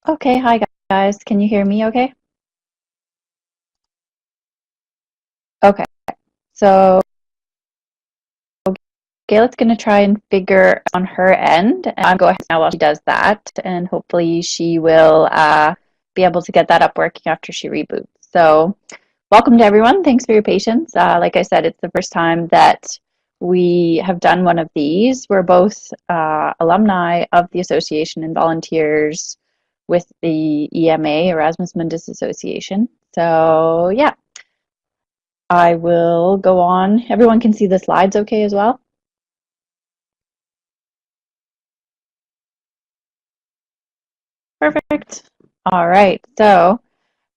Okay, hi guys. Can you hear me okay? Okay. So Gail's going to try and figure on her end, and I'm going now while she does that, and hopefully she will be able to get that up working after she reboots. So welcome to everyone. Thanks for your patience. Like I said, it's the first time that we have done one of these. We're both alumni of the association and volunteers with the EMA, Erasmus Mundus Association. So yeah, I will go on. Everyone can see the slides okay as well? Perfect. All right. So,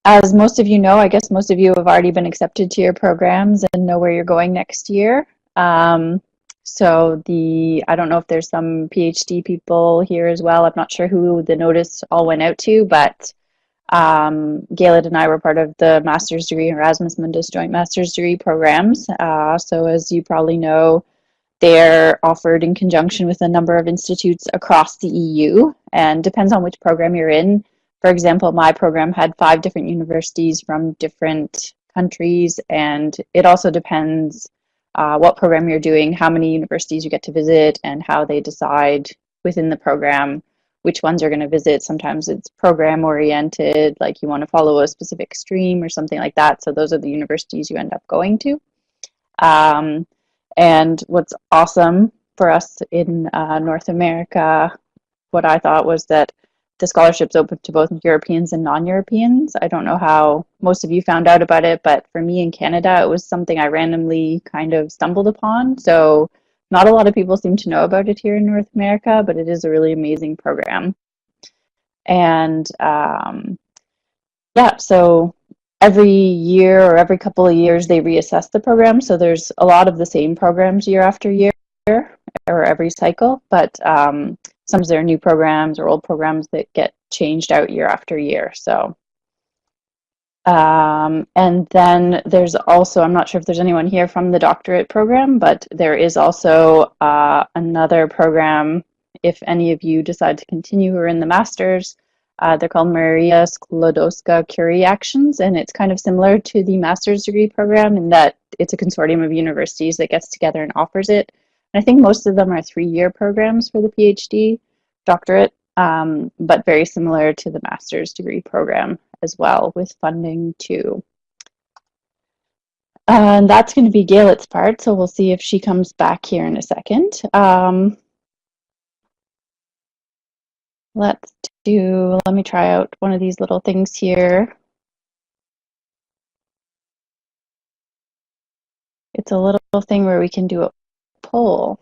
as most of you know, I guess most of you have already been accepted to your programs and know where you're going next year. I don't know if there's some PhD people here as well. I'm not sure who the notice all went out to, but Gaylord and I were part of the master's degree Erasmus Mundus joint master's degree programs. So as you probably know, they're offered in conjunction with a number of institutes across the EU and depends on which program you're in. For example, my program had 5 different universities from different countries, and it also depends what program you're doing, how many universities you get to visit, and how they decide within the program which ones you're going to visit. Sometimes it's program oriented, like you want to follow a specific stream or something like that. So those are the universities you end up going to. Um, and what's awesome for us in North America, what I thought was that the scholarship's open to both Europeans and non-Europeans. I don't know how most of you found out about it, but for me in Canada, it was something I randomly kind of stumbled upon. So not a lot of people seem to know about it here in North America, but it is a really amazing program. And yeah, so every year or every couple of years they reassess the program. So there's a lot of the same programs year after year or every cycle, but sometimes there are new programs or old programs that get changed out year after year. So and then there's also, I'm not sure if there's anyone here from the doctorate program, but there is also another program if any of you decide to continue who are in the master's. They're called Maria Sklodowska-Curie Actions, and it's kind of similar to the master's degree program in that it's a consortium of universities that gets together and offers it. And I think most of them are 3-year programs for the PhD doctorate, but very similar to the master's degree program as well with funding too. And that's going to be Galet's part, so we'll see if she comes back here in a second. Let me try out one of these little things here. It's a little thing where we can do a poll.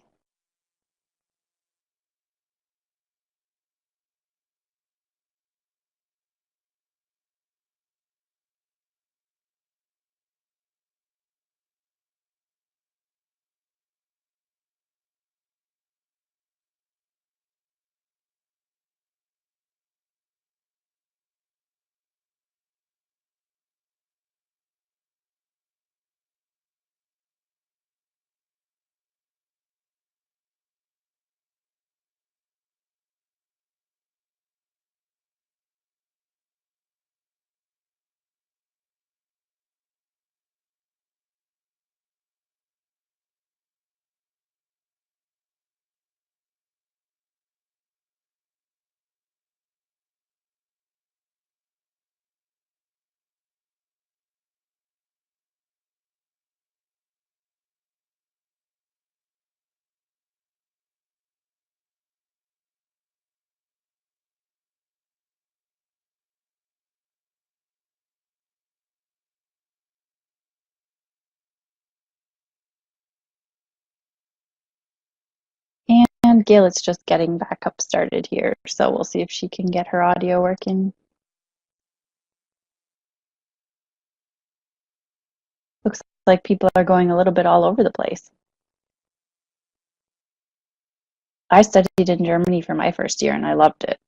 And Galet's just getting back up started here, so we'll see if she can get her audio working. Looks like people are going a little bit all over the place. I studied in Germany for my first year and I loved it.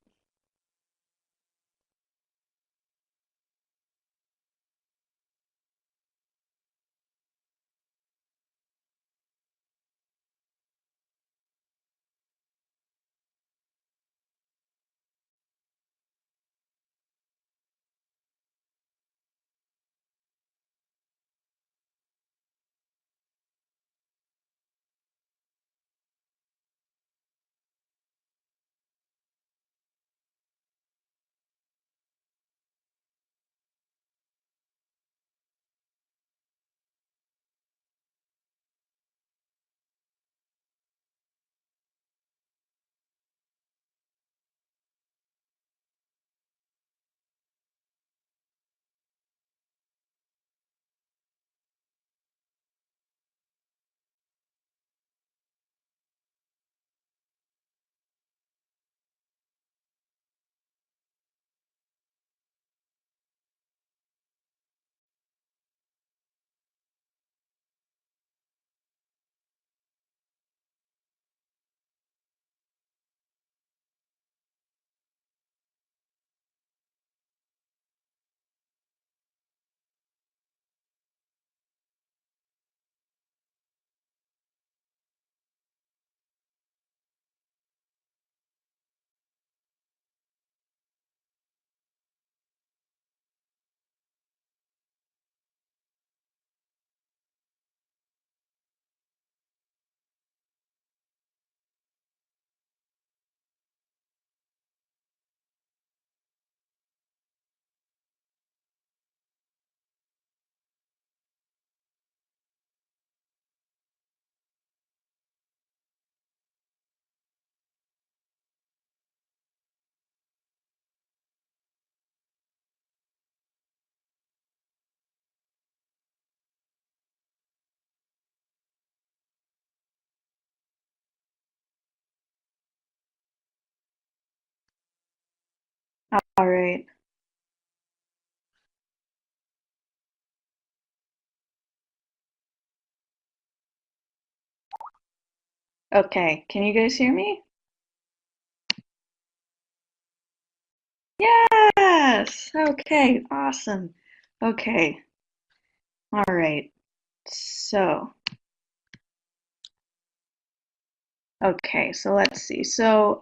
Okay, can you guys hear me? Yes! Okay, awesome. Okay, all right. So, so let's see. So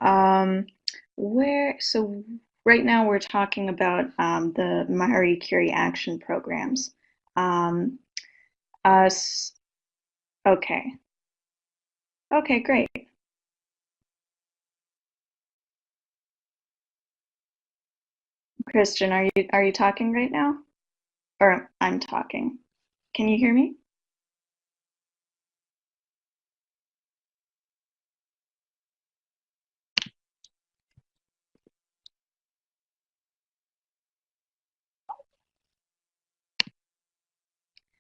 right now we're talking about the Marie Curie action programs. Um, us, okay. Okay, great. Christian, are you talking right now? Or I'm talking. Can you hear me?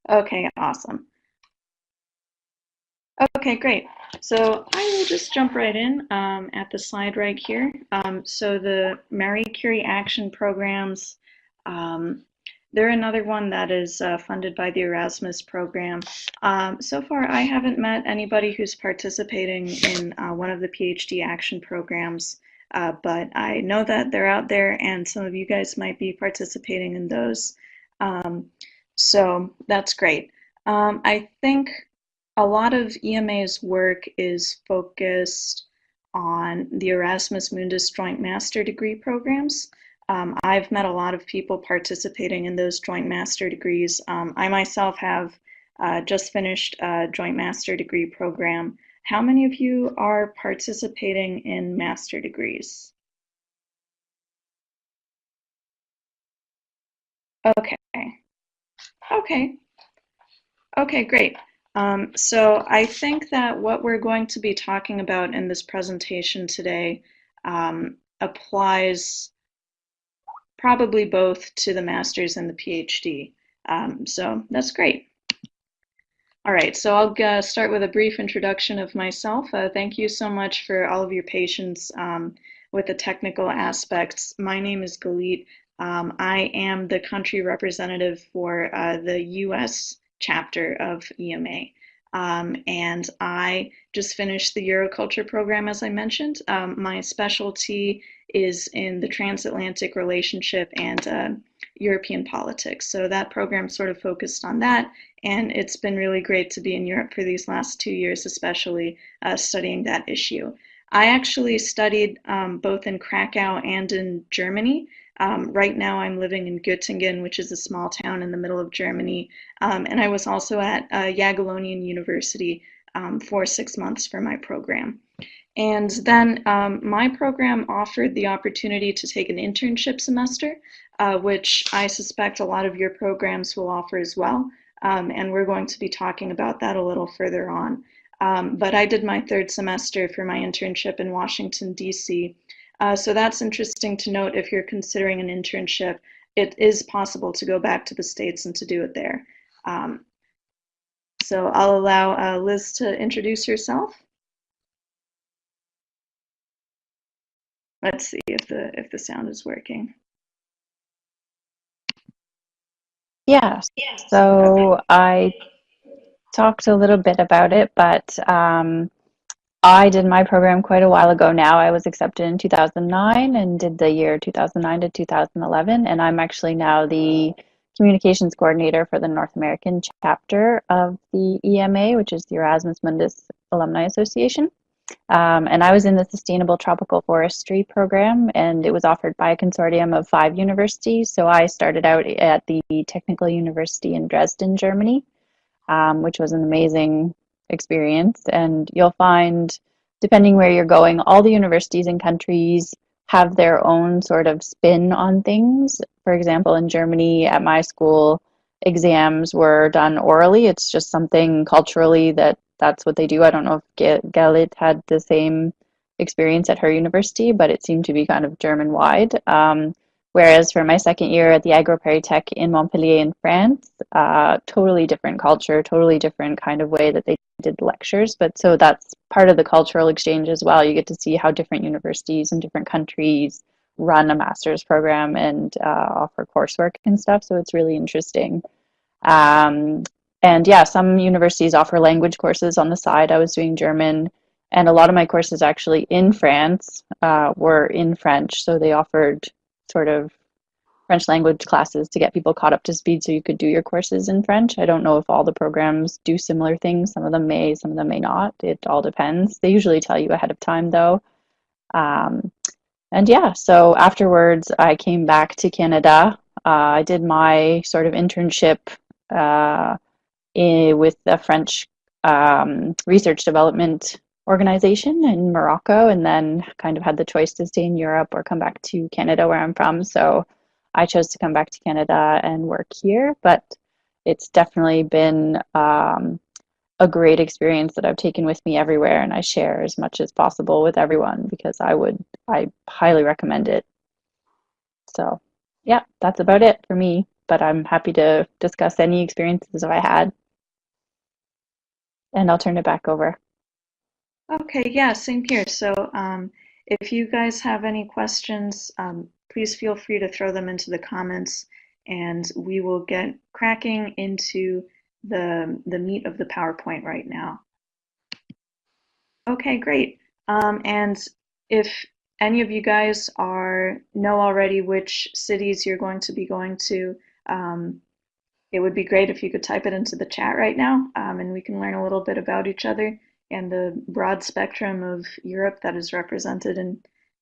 Okay, awesome. Okay, great. So I will just jump right in at the slide right here. So the Marie Curie Action Programs, um, they're another one that is funded by the Erasmus program. So far, I haven't met anybody who's participating in one of the PhD action programs, but I know that they're out there, and some of you guys might be participating in those. Um, so that's great. I think a lot of EMA's work is focused on the Erasmus Mundus Joint Master Degree programs. I've met a lot of people participating in those joint master degrees. I myself have just finished a joint master degree program. How many of you are participating in master degrees? Okay, okay, okay, great. So I think that what we're going to be talking about in this presentation today applies probably both to the master's and the PhD. So that's great. All right, so I'll start with a brief introduction of myself. Thank you so much for all of your patience with the technical aspects. My name is Galit. I am the country representative for the US chapter of EMA. And I just finished the Euroculture program, as I mentioned. My specialty is in the transatlantic relationship and European politics. So that program sort of focused on that, and it's been really great to be in Europe for these last 2 years, especially studying that issue. I actually studied both in Krakow and in Germany. Right now, I'm living in Göttingen, which is a small town in the middle of Germany, and I was also at Jagiellonian University for 6 months for my program. And then my program offered the opportunity to take an internship semester, which I suspect a lot of your programs will offer as well. And we're going to be talking about that a little further on. But I did my third semester for my internship in Washington, D.C. So that's interesting to note if you're considering an internship. It is possible to go back to the States and to do it there. Um, so I'll allow Liz to introduce herself. Let's see if the sound is working. Yeah, Okay. so I talked a little bit about it, but I did my program quite a while ago now. I was accepted in 2009 and did the year 2009 to 2011, and I'm actually now the communications coordinator for the North American chapter of the EMA, which is the Erasmus Mundus Alumni Association. And I was in the Sustainable Tropical Forestry program, and it was offered by a consortium of 5 universities. So I started out at the Technical University in Dresden, Germany, which was an amazing experience. And you'll find, depending where you're going, all the universities and countries have their own sort of spin on things. For example, in Germany, at my school, exams were done orally. It's just something culturally that's what they do. I don't know if Galit had the same experience at her university, but it seemed to be kind of German wide. Whereas for my second year at the Agro-Paritech in Montpellier in France, totally different culture, totally different kind of way that they did lectures. But so that's part of the cultural exchange as well. You get to see how different universities in different countries run a master's program and offer coursework and stuff. So it's really interesting. Um, and yeah, some universities offer language courses on the side. I was doing German. And a lot of my courses actually in France were in French, so they offered sort of French language classes to get people caught up to speed so you could do your courses in French. I don't know if all the programs do similar things. Some of them may, some of them may not. It all depends. They usually tell you ahead of time though. Um, and yeah, so afterwards I came back to Canada. I did my sort of internship uh, with the French research development organization in Morocco, and then kind of had the choice to stay in Europe or come back to Canada, where I'm from. So I chose to come back to Canada and work here, but it's definitely been a great experience that I've taken with me everywhere, and I share as much as possible with everyone because I highly recommend it. So, yeah, that's about it for me, but I'm happy to discuss any experiences I had, and I'll turn it back over. Okay, yeah, same here. So if you guys have any questions, please feel free to throw them into the comments and we will get cracking into the meat of the PowerPoint right now. Okay, great. And if any of you guys know already which cities you're going to be going to, it would be great if you could type it into the chat right now, and we can learn a little bit about each other and the broad spectrum of Europe that is represented in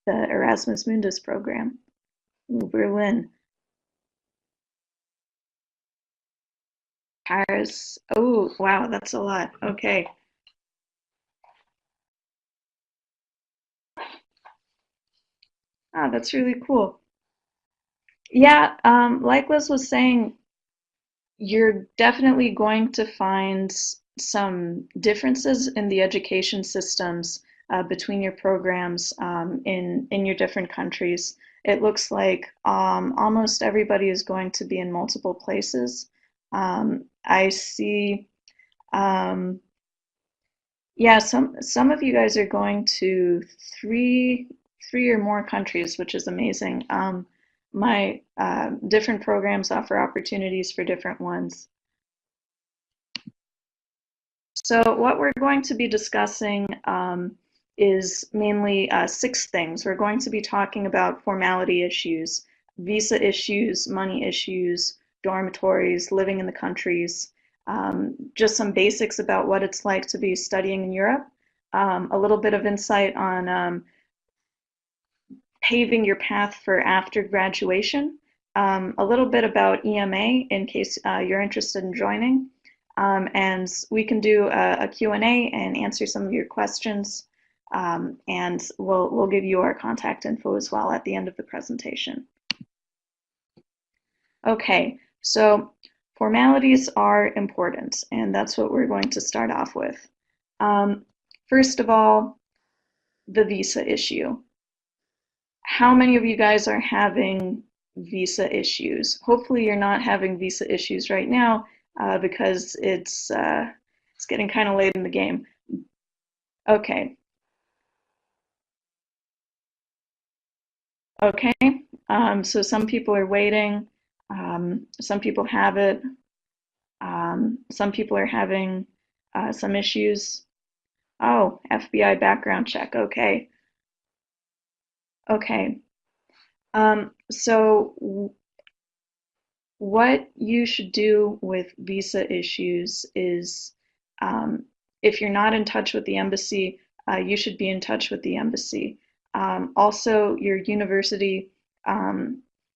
the Erasmus Mundus program. Ooh, Berlin, Paris. Oh, wow, that's a lot. Okay. Ah, that's really cool. Yeah, like Liz was saying, you're definitely going to find some differences in the education systems between your programs in your different countries. It looks like almost everybody is going to be in multiple places. I see, um, yeah, some of you guys are going to three or more countries, which is amazing. My different programs offer opportunities for different ones. So what we're going to be discussing is mainly six things. We're going to be talking about formality issues, visa issues, money issues, dormitories, living in the countries, just some basics about what it's like to be studying in Europe, a little bit of insight on paving your path for after graduation, a little bit about EMA in case you're interested in joining, and we can do a Q&A and answer some of your questions, and we'll give you our contact info as well at the end of the presentation. Okay, so formalities are important, and that's what we're going to start off with. First of all, the visa issue. How many of you guys are having visa issues? Hopefully you're not having visa issues right now because it's getting kind of late in the game. Okay. Okay. So some people are waiting. Some people have it. Some people are having some issues. Oh, FBI background check. Okay. Okay. So what you should do with visa issues is if you're not in touch with the embassy, you should be in touch with the embassy. Also, your university,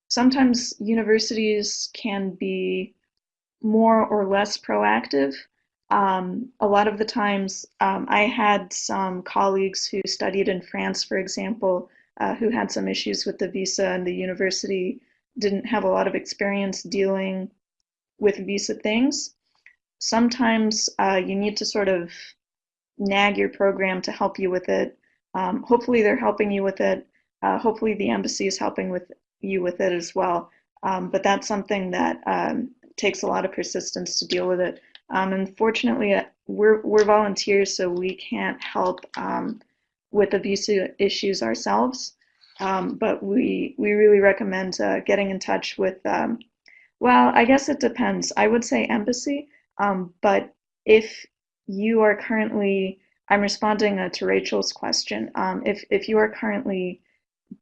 sometimes universities can be more or less proactive. A lot of the times, I had some colleagues who studied in France, for example, who had some issues with the visa, and the university didn't have a lot of experience dealing with visa things. Sometimes you need to sort of nag your program to help you with it. Hopefully, they're helping you with it. Hopefully, the embassy is helping with you with it as well. But that's something that takes a lot of persistence to deal with it. Unfortunately, we're volunteers, so we can't help with the visa issues ourselves. But we really recommend getting in touch with, well, I guess it depends. I would say embassy, but if you are currently I'm responding to Rachel's question. If you are currently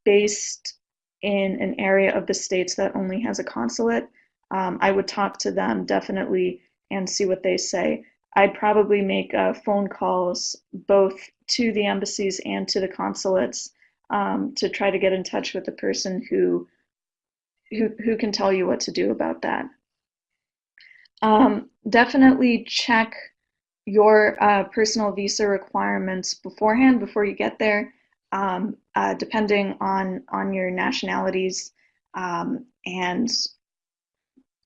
based in an area of the States that only has a consulate, I would talk to them definitely and see what they say. I'd probably make phone calls both to the embassies and to the consulates to try to get in touch with the person who can tell you what to do about that. Definitely check your personal visa requirements beforehand before you get there, depending on your nationalities and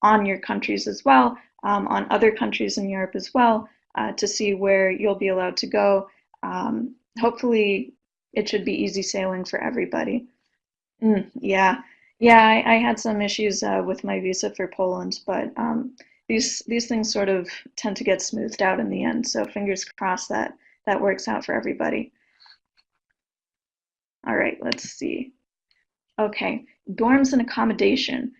on your countries as well, on other countries in Europe as well, to see where you'll be allowed to go. Hopefully, it should be easy sailing for everybody. Yeah, yeah, I had some issues with my visa for Poland, but these things sort of tend to get smoothed out in the end. So fingers crossed that that works out for everybody. All right, let's see. Okay, dorms and accommodation.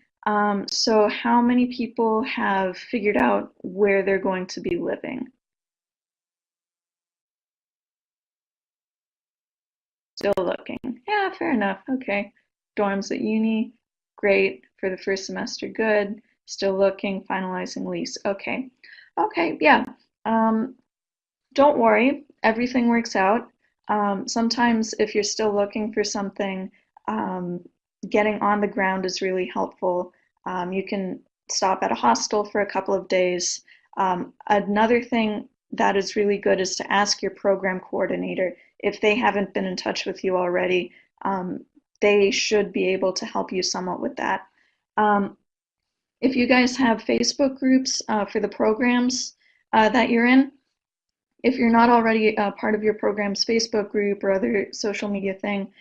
So how many people have figured out where they're going to be living? Still looking. Yeah, fair enough. Okay. Dorms at uni, great. For the first semester, good. Still looking, finalizing lease. Okay. Okay, yeah. Um, don't worry, everything works out. Sometimes if you're still looking for something, um, getting on the ground is really helpful. You can stop at a hostel for a couple of days. Another thing that is really good is to ask your program coordinator if they haven't been in touch with you already. Um, they should be able to help you somewhat with that. Um, if you guys have Facebook groups for the programs that you're in, if you're not already part of your program's Facebook group or other social media thing,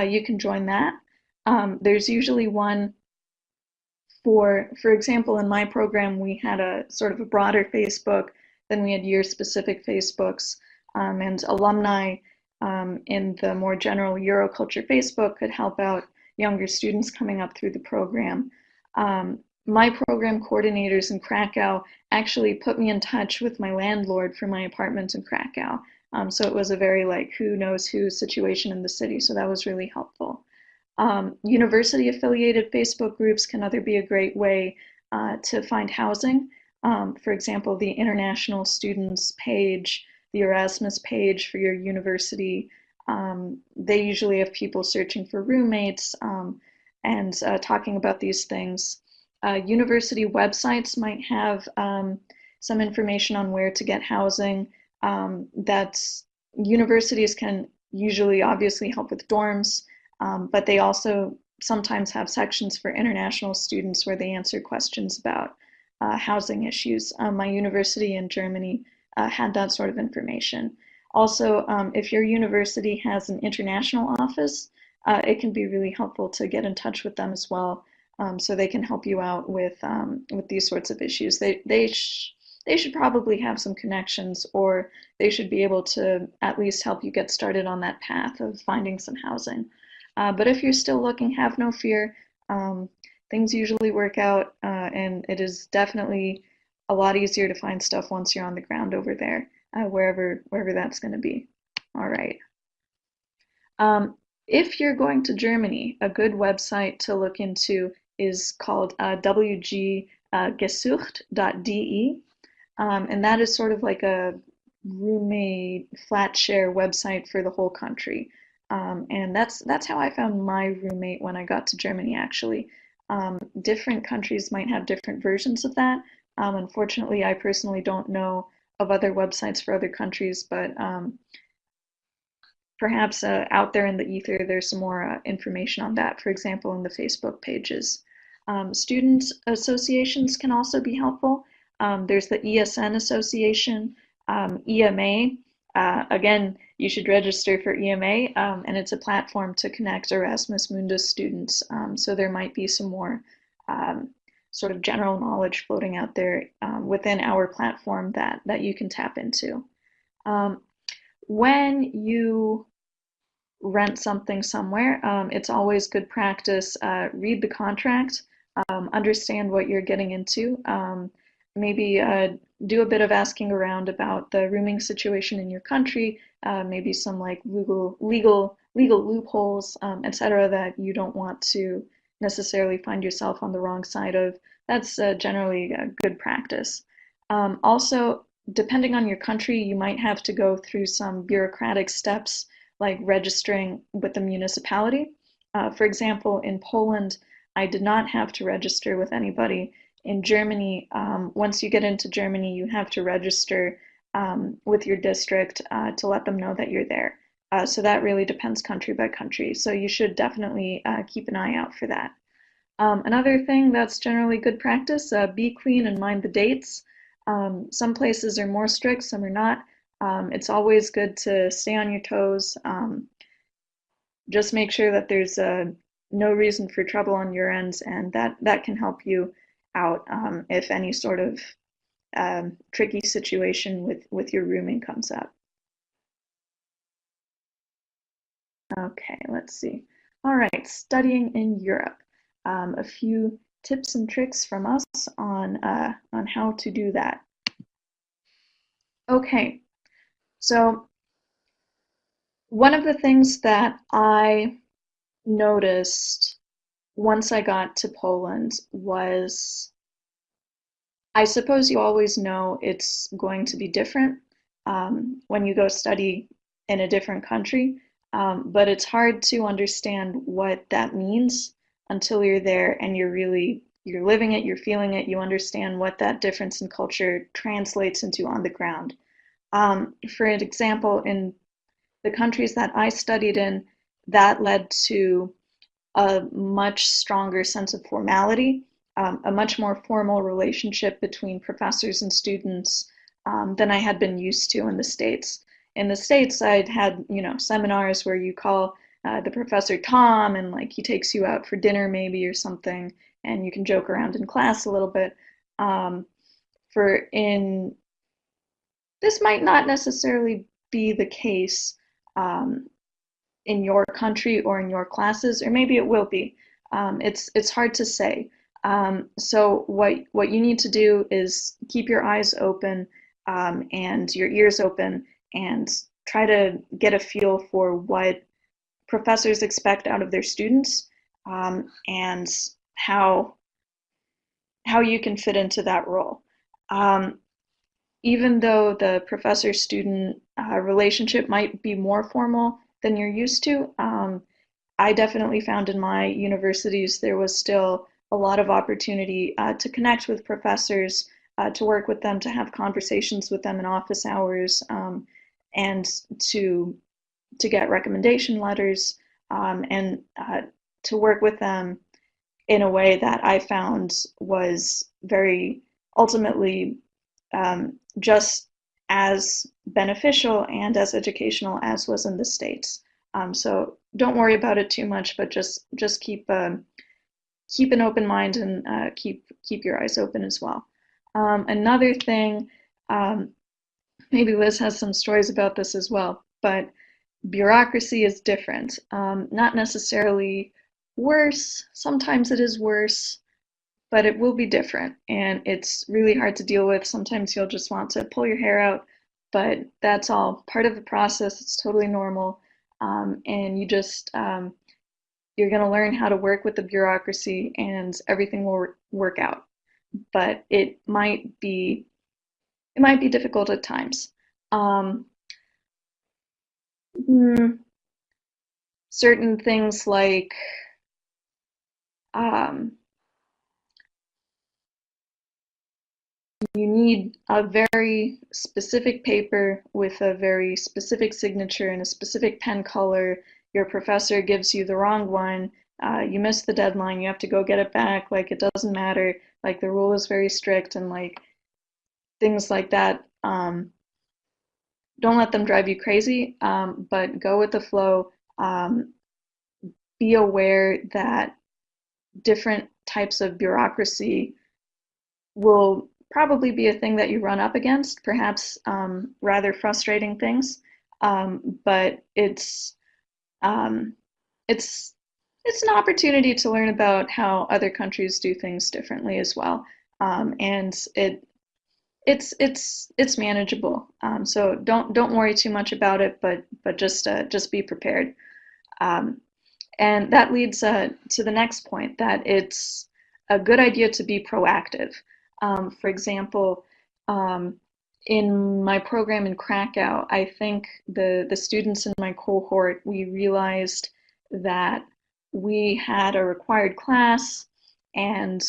you can join that. There's usually one for example, in my program, we had a sort of a broader Facebook, then we had year-specific Facebooks, and alumni in the more general Euroculture Facebook could help out younger students coming up through the program. My program coordinators in Krakow actually put me in touch with my landlord for my apartment in Krakow. So it was a very like who knows who situation in the city, so that was really helpful. University affiliated Facebook groups can either be a great way to find housing. For example, the international students page, the Erasmus page for your university, they usually have people searching for roommates and talking about these things. University websites might have some information on where to get housing. That's universities can usually obviously help with dorms, but they also sometimes have sections for international students where they answer questions about housing issues. My university in Germany had that sort of information. Also, if your university has an international office, it can be really helpful to get in touch with them as well, so they can help you out with these sorts of issues. They should probably have some connections, or they should be able to at least help you get started on that path of finding some housing. But if you're still looking, have no fear. Um, Things usually work out, and it is definitely a lot easier to find stuff once you're on the ground over there, wherever that's going to be. All right. If you're going to Germany, a good website to look into is called wggesucht.de, and that is sort of like a roommate flat share website for the whole country. And that's how I found my roommate when I got to Germany, actually. Different countries might have different versions of that. Unfortunately, I personally don't know of other websites for other countries, but perhaps out there in the ether, there's some more information on that, for example, in the Facebook pages. Student associations can also be helpful. There's the ESN Association, EMA. Again, you should register for EMA, and it's a platform to connect Erasmus Mundus students. So there might be some more sort of general knowledge floating out there within our platform that you can tap into. When you rent something somewhere, it's always good practice. Read the contract, understand what you're getting into. maybe do a bit of asking around about the rooming situation in your country, maybe some like legal loopholes, etc., that you don't want to necessarily find yourself on the wrong side of. That's generally a good practice. Also, depending on your country, you might have to go through some bureaucratic steps like registering with the municipality. For example, in Poland, I did not have to register with anybody. In Germany, once you get into Germany, you have to register with your district to let them know that you're there. So that really depends country by country. So you should definitely keep an eye out for that. Another thing that's generally good practice, be clean and mind the dates. Some places are more strict, some are not. It's always good to stay on your toes. Just make sure that there's no reason for trouble on your ends, and that can help you out if any sort of tricky situation with your rooming comes up. Okay, let's see. All right, studying in Europe. A few tips and tricks from us on how to do that. Okay, so one of the things that I noticed once I got to Poland was, I suppose you always know it's going to be different when you go study in a different country, but it's hard to understand what that means until you're there and you're living it, you're feeling it, you understand what that difference in culture translates into on the ground. For an example, in the countries that I studied in, that led to a much stronger sense of formality, a much more formal relationship between professors and students than I had been used to in the States. In the States, I'd had, seminars where you call the professor Tom, and like he takes you out for dinner maybe or something, and you can joke around in class a little bit. For in This might not necessarily be the case in your country or in your classes, or maybe it will be. It's hard to say. So what you need to do is keep your eyes open and your ears open, and try to get a feel for what professors expect out of their students, and how you can fit into that role. Um, Even though the professor-student relationship might be more formal than you're used to, I definitely found in my universities there was still a lot of opportunity to connect with professors, to work with them, to have conversations with them in office hours, and to to get recommendation letters, and to work with them in a way that I found was very ultimately just as beneficial and as educational as was in the States. So don't worry about it too much, but just keep an open mind, and keep your eyes open as well. Another thing, maybe Liz has some stories about this as well, but bureaucracy is different. Not necessarily worse. Sometimes it is worse, but it will be different, and it's really hard to deal with. Sometimes you'll just want to pull your hair out, but that's all part of the process. It's totally normal, and you're going to learn how to work with the bureaucracy, and everything will work out. But it might be difficult at times. Um, Certain things like um, you need a very specific paper with a very specific signature and a specific pen color. Your professor gives you the wrong one. You miss the deadline. You have to go get it back. Like, it doesn't matter. Like, the rule is very strict, and like things like that. Don't let them drive you crazy, but go with the flow. Be aware that different types of bureaucracy will probably be a thing that you run up against, perhaps rather frustrating things. But um, it's it's an opportunity to learn about how other countries do things differently as well. And it's manageable. So don't worry too much about it, but just be prepared. Um, and that leads to the next point, that it's a good idea to be proactive. For example, um, in my program in Krakow, I think the students in my cohort, we realized that we had a required class, and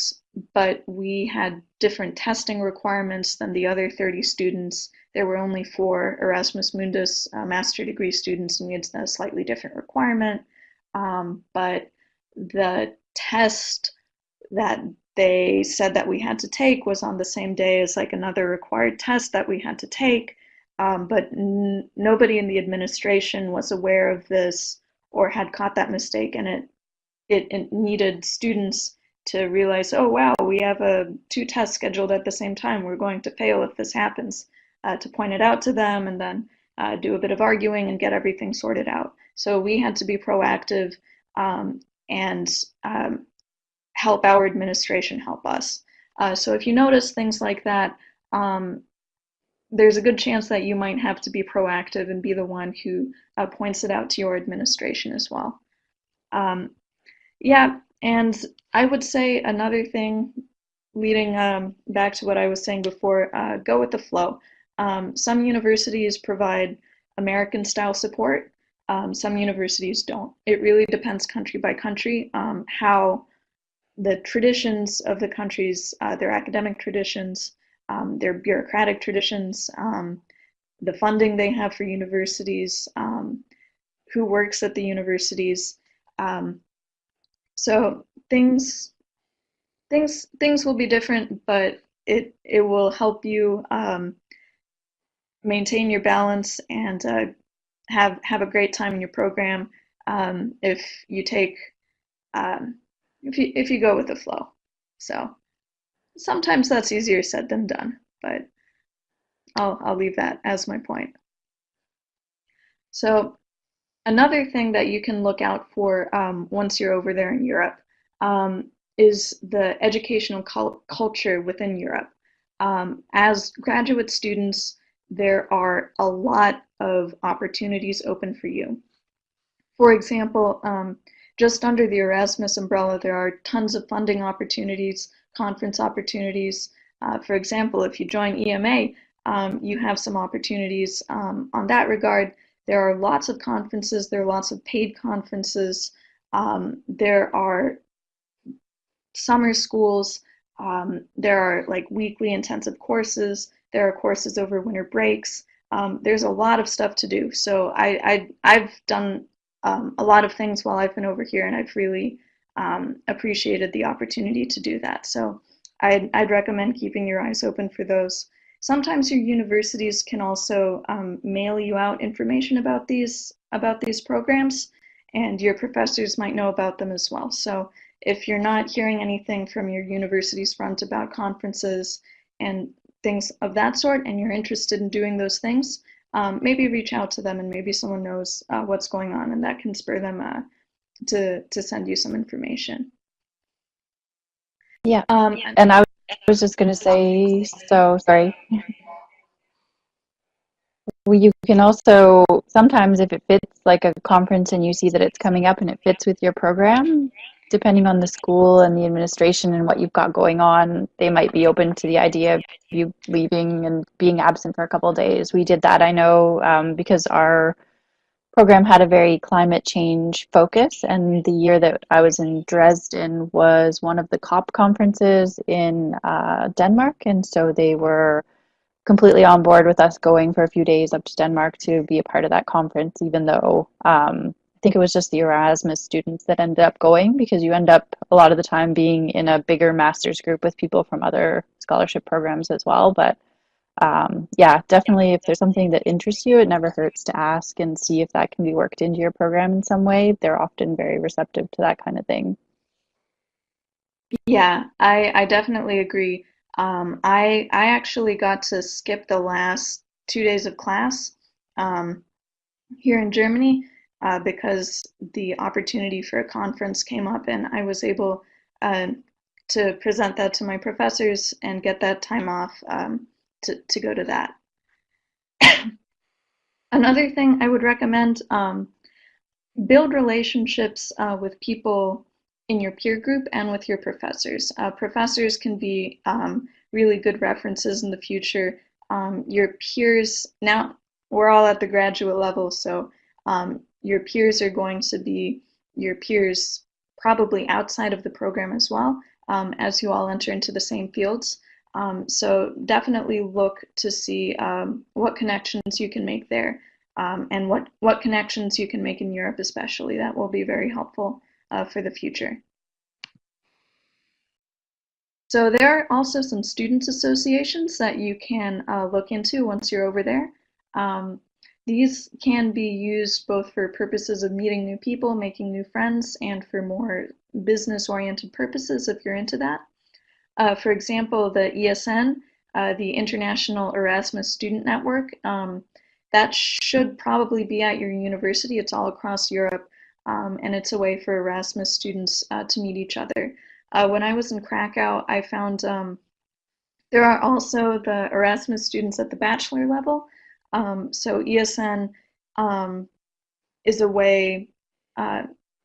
but we had different testing requirements than the other 30 students. There were only 4 Erasmus Mundus master degree students, and we had a slightly different requirement. But the test that they said that we had to take was on the same day as like another required test that we had to take. But nobody in the administration was aware of this or had caught that mistake, and it needed students to realize, oh wow, we have 2 tests scheduled at the same time. We're going to fail if this happens. To point it out to them, and then do a bit of arguing and get everything sorted out. So we had to be proactive, and help our administration help us. So if you notice things like that, there's a good chance that you might have to be proactive and be the one who points it out to your administration as well. Um, yeah, and I would say another thing, leading back to what I was saying before, go with the flow. Some universities provide American style support. Some universities don't. It really depends country by country, how the traditions of the countries, their academic traditions, their bureaucratic traditions, the funding they have for universities, who works at the universities. Um, so things will be different, but it will help you maintain your balance and have a great time in your program, if you take um, if you go with the flow. So sometimes that's easier said than done, but I'll leave that as my point. So another thing that you can look out for, once you're over there in Europe, is the educational culture within Europe. As graduate students, there are a lot of opportunities open for you. For example, just under the Erasmus umbrella, there are tons of funding opportunities, conference opportunities. For example, if you join EMA, you have some opportunities on that regard. There are lots of conferences, there are lots of paid conferences, there are summer schools, there are like weekly intensive courses, there are courses over winter breaks. There's a lot of stuff to do. So I've done a lot of things while I've been over here, and I've really appreciated the opportunity to do that. So I'd recommend keeping your eyes open for those. Sometimes your universities can also mail you out information about these programs, and your professors might know about them as well. So if you're not hearing anything from your university's front about conferences and things of that sort, and you're interested in doing those things, maybe reach out to them, and maybe someone knows what's going on, and that can spur them to send you some information. Yeah. And And I was just going to say, so sorry. Well, you can also sometimes, if it fits like a conference and you see that it's coming up and it fits with your program, depending on the school and the administration and what you've got going on, they might be open to the idea of you leaving and being absent for a couple of days. We did that, I know, because our program had a very climate change focus, and the year that I was in Dresden was one of the COP conferences in Denmark, and so they were completely on board with us going for a few days up to Denmark to be a part of that conference, even though I think it was just the Erasmus students that ended up going, because you end up a lot of the time being in a bigger master's group with people from other scholarship programs as well. But yeah, definitely if there's something that interests you, it never hurts to ask and see if that can be worked into your program in some way. They're often very receptive to that kind of thing. yeah, I definitely agree. I actually got to skip the last 2 days of class um, here in Germany, because the opportunity for a conference came up, and I was able uh, to present that to my professors and get that time off. to go to that. Another thing I would recommend, build relationships with people in your peer group and with your professors. Professors can be really good references in the future. Your peers, now we're all at the graduate level, so your peers are going to be your peers probably outside of the program as well, as you all enter into the same fields. So definitely look to see what connections you can make there, and what connections you can make in Europe especially. That will be very helpful for the future. So there are also some students associations that you can look into once you're over there. Um, these can be used both for purposes of meeting new people, making new friends, and for more business-oriented purposes if you're into that. For example, the ESN, the International Erasmus Student Network, that should probably be at your university. It's all across Europe, and it's a way for Erasmus students to meet each other. When I was in Krakow, I found there are also the Erasmus students at the bachelor level. So ESN is a way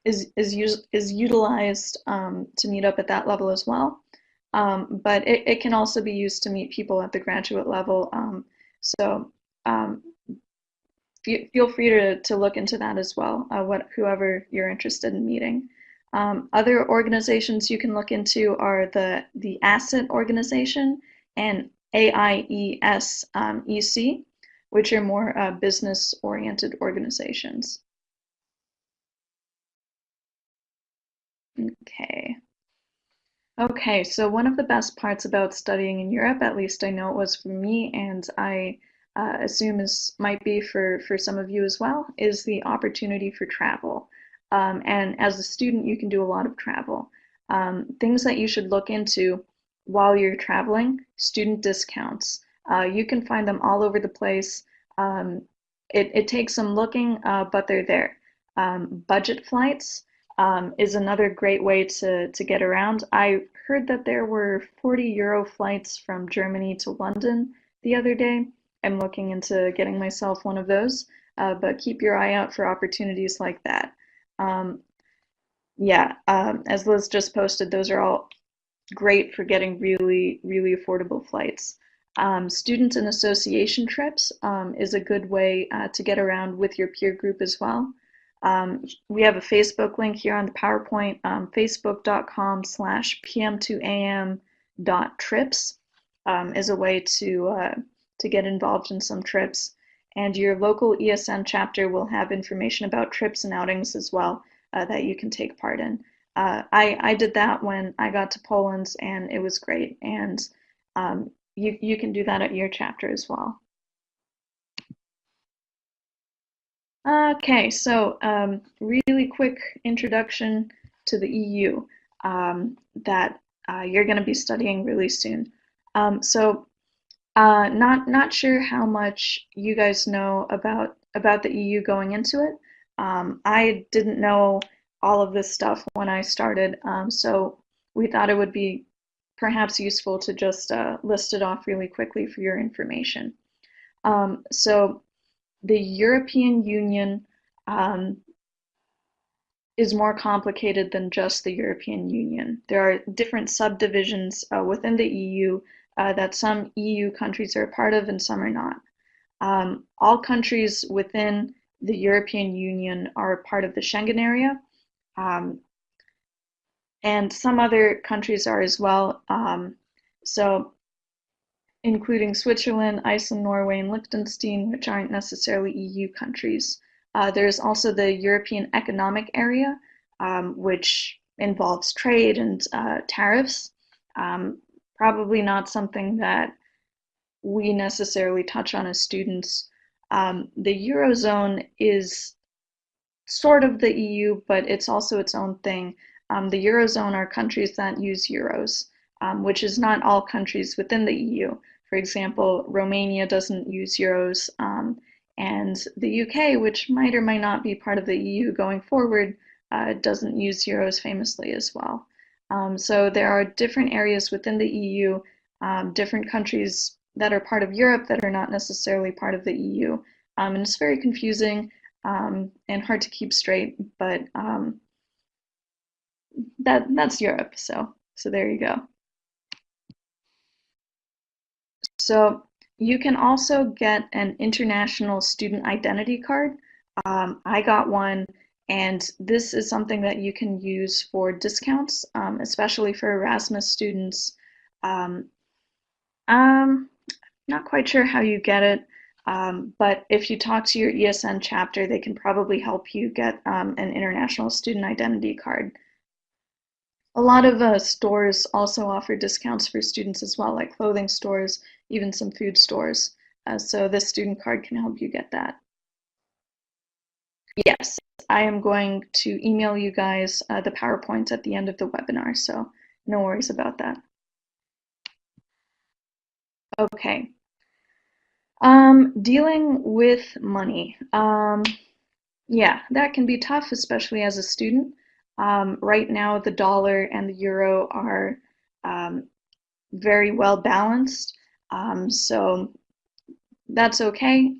is utilized to meet up at that level as well. But it can also be used to meet people at the graduate level. So feel free to look into that as well, whoever you're interested in meeting. Other organizations you can look into are the Asset Organization and AIES-EC, which are more business-oriented organizations. Okay. Okay, so one of the best parts about studying in Europe, at least I know it was for me, and I assume might be for some of you as well, is the opportunity for travel. And as a student, you can do a lot of travel. Things that you should look into while you're traveling: student discounts. You can find them all over the place. It takes some looking, but they're there. Budget flights is another great way to get around. I heard that there were 40 euro flights from Germany to London the other day. I'm looking into getting myself one of those, but keep your eye out for opportunities like that. Yeah, as Liz just posted, those are all great for getting really, really affordable flights. Student and association trips is a good way to get around with your peer group as well. We have a Facebook link here on the PowerPoint, facebook.com/pm2am.trips is a way to get involved in some trips. And your local ESN chapter will have information about trips and outings as well that you can take part in. I did that when I got to Poland, and it was great. And you can do that at your chapter as well. Okay, so really quick introduction to the EU that you're going to be studying really soon. Not sure how much you guys know about the EU going into it. I didn't know all of this stuff when I started, so we thought it would be perhaps useful to just list it off really quickly for your information. So the European Union is more complicated than just the European Union. There are different subdivisions within the EU that some EU countries are a part of and some are not. All countries within the European Union are part of the Schengen area, and some other countries are as well. So including Switzerland, Iceland, Norway, and Liechtenstein, which aren't necessarily EU countries. There's also the European Economic Area, which involves trade and tariffs. Probably not something that we necessarily touch on as students. The Eurozone is sort of the EU, but it's also its own thing. The Eurozone are countries that use euros, which is not all countries within the EU. For example, Romania doesn't use euros, and the UK, which might or might not be part of the EU going forward, doesn't use euros famously as well. So there are different areas within the EU, different countries that are part of Europe that are not necessarily part of the EU. And it's very confusing and hard to keep straight, but that's Europe. So there you go. So you can also get an international student identity card. I got one, and this is something that you can use for discounts, especially for Erasmus students. Um, um, Not quite sure how you get it, but if you talk to your ESN chapter, they can probably help you get an international student identity card. A lot of stores also offer discounts for students as well, like clothing stores, even some food stores. So this student card can help you get that. Yes, I am going to email you guys the PowerPoint at the end of the webinar, so no worries about that. Okay. Dealing with money. Yeah, that can be tough, especially as a student. Right now, the dollar and the euro are um, very well balanced, so that's okay.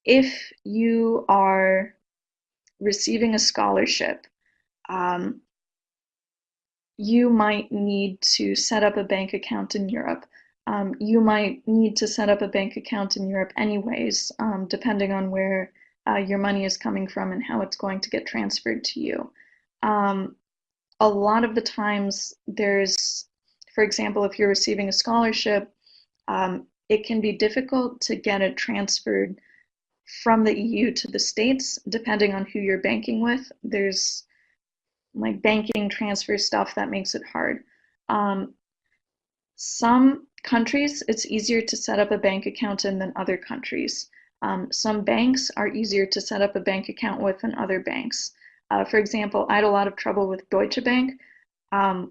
If you are receiving a scholarship, um, you might need to set up a bank account in Europe. You might need to set up a bank account in Europe anyways, depending on where your money is coming from and how it's going to get transferred to you. Um, a lot of the times there's, for example, if you're receiving a scholarship, it can be difficult to get it transferred from the EU to the States, depending on who you're banking with. There's like banking transfer stuff that makes it hard. Um, some countries, it's easier to set up a bank account in than other countries. Some banks are easier to set up a bank account with than other banks. For example, I had a lot of trouble with Deutsche Bank,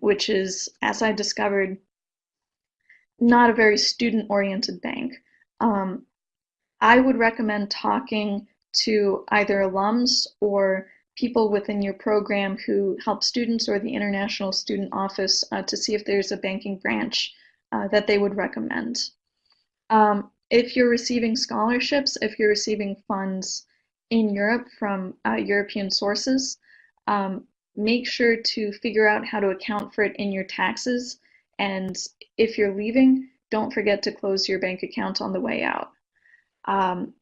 which is, as I discovered, not a very student-oriented bank. Um, I would recommend talking to either alums or people within your program who help students or the International Student Office to see if there's a banking branch that they would recommend. If you're receiving scholarships, if you're receiving funds in Europe from European sources, make sure to figure out how to account for it in your taxes. And if you're leaving, don't forget to close your bank account on the way out. Um,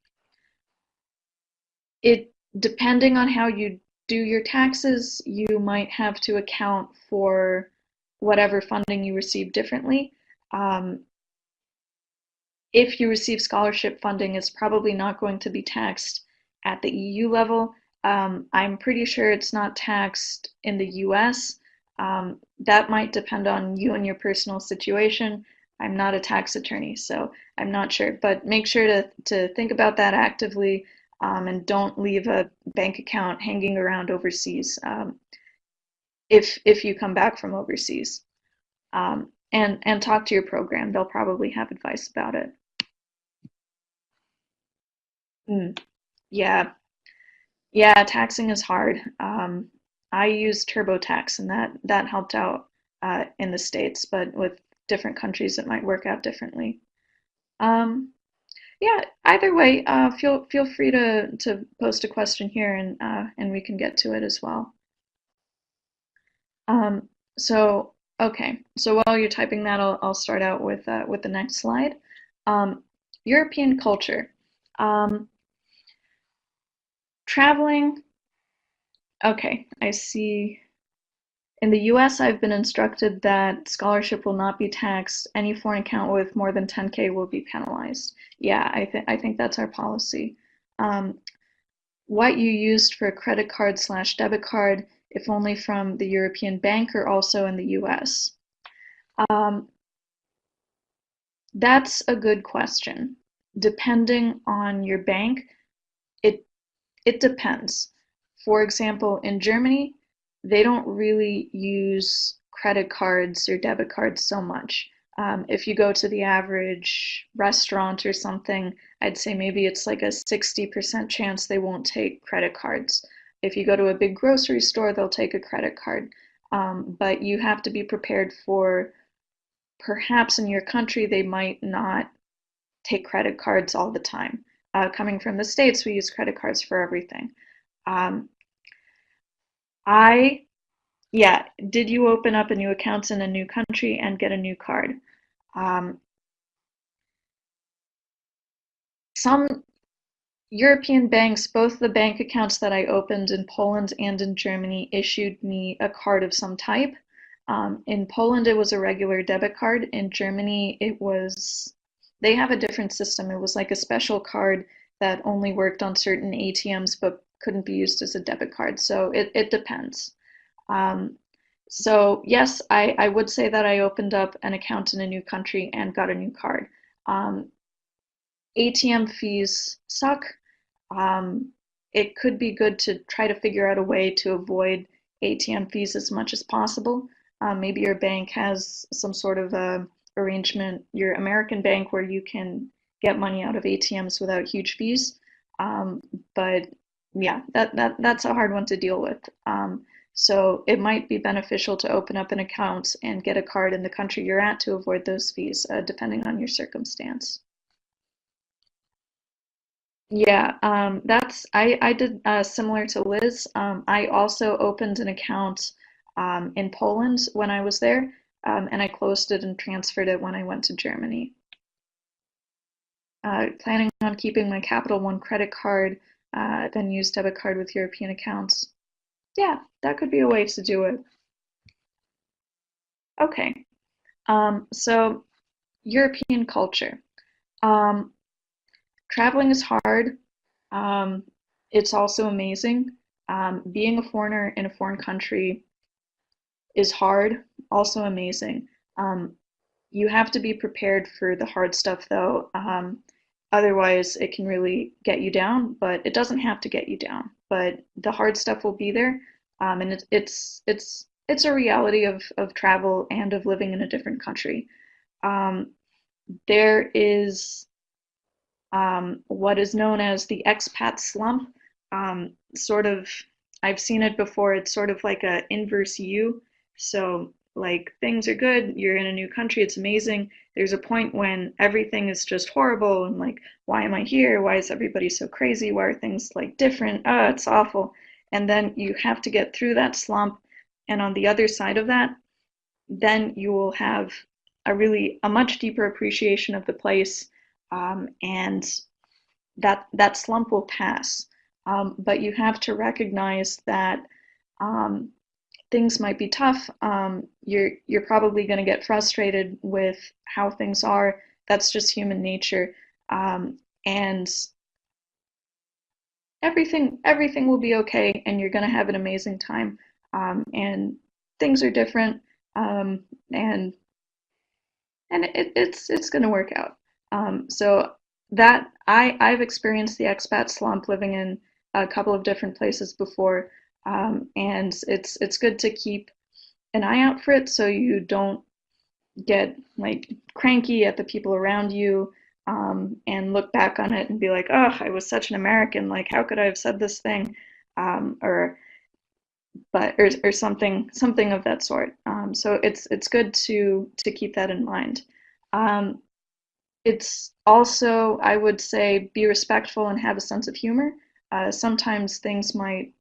it depending on how you do your taxes, you might have to account for whatever funding you receive differently. Um, if you receive scholarship funding, it's probably not going to be taxed at the EU level. I'm pretty sure it's not taxed in the US. That might depend on you and your personal situation. I'm not a tax attorney, so I'm not sure. But make sure to think about that actively and don't leave a bank account hanging around overseas if you come back from overseas. And talk to your program. They'll probably have advice about it. Mm, yeah, yeah, taxing is hard. I use TurboTax, and that helped out in the States, but with different countries, it might work out differently. Um, yeah, either way, feel free to post a question here, and we can get to it as well. Um, so okay, so while you're typing that, I'll start out with the next slide. Um, European culture. Um, Traveling. Okay, I see. In the US, I've been instructed that scholarship will not be taxed. Any foreign account with more than 10K will be penalized. Yeah, I think that's our policy. Um, what you used for a credit card slash debit card, if only from the European bank or also in the US. Um, that's a good question. Depending on your bank, it it depends. For example, in Germany, they don't really use credit cards or debit cards so much. If you go to the average restaurant or something, I'd say maybe it's like a 60% chance they won't take credit cards. If you go to a big grocery store, they'll take a credit card. But you have to be prepared for perhaps in your country they might not take credit cards all the time. Coming from the States, we use credit cards for everything. Um, I, yeah, did you open up a new account in a new country and get a new card? Um, some European banks, both the bank accounts that I opened in Poland and in Germany, issued me a card of some type. In Poland, it was a regular debit card. In Germany, they have a different system. It was like a special card that only worked on certain ATMs but couldn't be used as a debit card. So it depends. Um, so yes, I would say that I opened up an account in a new country and got a new card. Um, ATM fees suck. Um, it could be good to try to figure out a way to avoid ATM fees as much as possible. Maybe your bank has some sort of arrangement, your American bank, where you can get money out of ATMs without huge fees. Um, but yeah, that's a hard one to deal with. So it might be beneficial to open up an account and get a card in the country you're at to avoid those fees, depending on your circumstance. Yeah, I did similar to Liz. I also opened an account in Poland when I was there, and I closed it and transferred it when I went to Germany. Planning on keeping my Capital One credit card, then use debit card with European accounts. Yeah, that could be a way to do it. Okay, so European culture. Um, Traveling is hard. Um, it's also amazing. Being a foreigner in a foreign country is hard, also amazing. Um, you have to be prepared for the hard stuff, though. Otherwise, it can really get you down, but it doesn't have to get you down. But the hard stuff will be there, and it's a reality of travel and of living in a different country. Um, there is what is known as the expat slump. Sort of, I've seen it before. It's sort of like a inverse U. So, like, things are good, you're in a new country, it's amazing. There's a point when everything is just horrible and like, why am I here? Why is everybody so crazy? Why are things like different? Oh, it's awful. And then you have to get through that slump. And on the other side of that, then you will have a much deeper appreciation of the place, and that slump will pass. But you have to recognize that um, things might be tough. You're probably going to get frustrated with how things are. That's just human nature, and everything will be okay, and you're going to have an amazing time. And things are different, um, and it's going to work out. So that I've experienced the expat slump living in a couple of different places before, and it's good to keep an eye out for it so you don't get like cranky at the people around you, and look back on it and be like, oh, I was such an American. Like, how could I have said this thing? Or or something of that sort. So it's good to keep that in mind. Um, it's also, I would say, be respectful and have a sense of humor. Sometimes things might,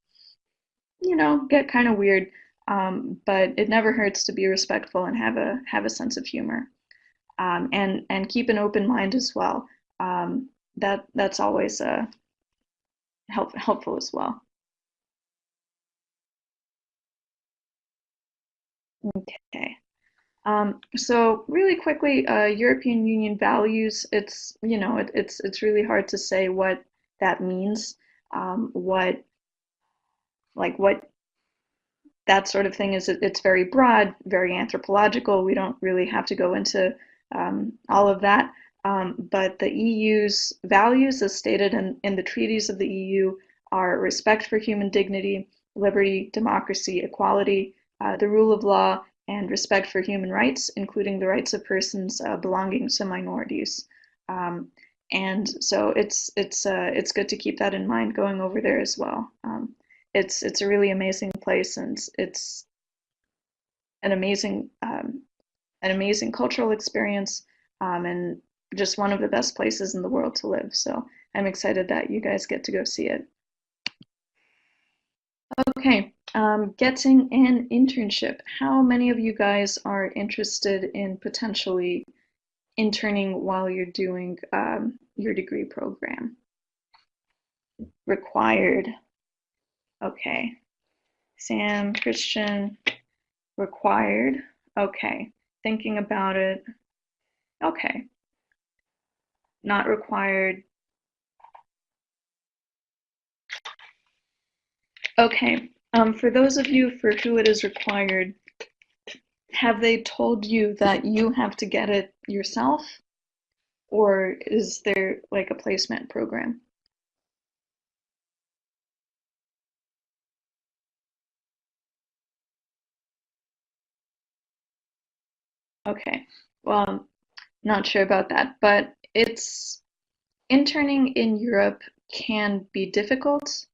get kind of weird, but it never hurts to be respectful and have a sense of humor, and keep an open mind as well. That's always helpful as well. Okay. So really quickly, European Union values, it's really hard to say what that means, what that sort of thing is. It's very broad, very anthropological. We don't really have to go into all of that. But the EU's values, as stated in the treaties of the EU, are respect for human dignity, liberty, democracy, equality, the rule of law, and respect for human rights, including the rights of persons belonging to minorities. Um, and so it's good to keep that in mind going over there as well. It's a really amazing place, and it's an amazing an amazing cultural experience, and just one of the best places in the world to live. So I'm excited that you guys get to go see it. Okay, getting an internship. How many of you guys are interested in potentially interning while you're doing your degree program? Required. Okay. Sam, Christian, required. Okay. Thinking about it. Okay. Not required. Okay. For those of you for who it is required, have they told you that you have to get it yourself? Or is there like a placement program? Okay. Well, not sure about that, but it's interning in Europe can be difficult.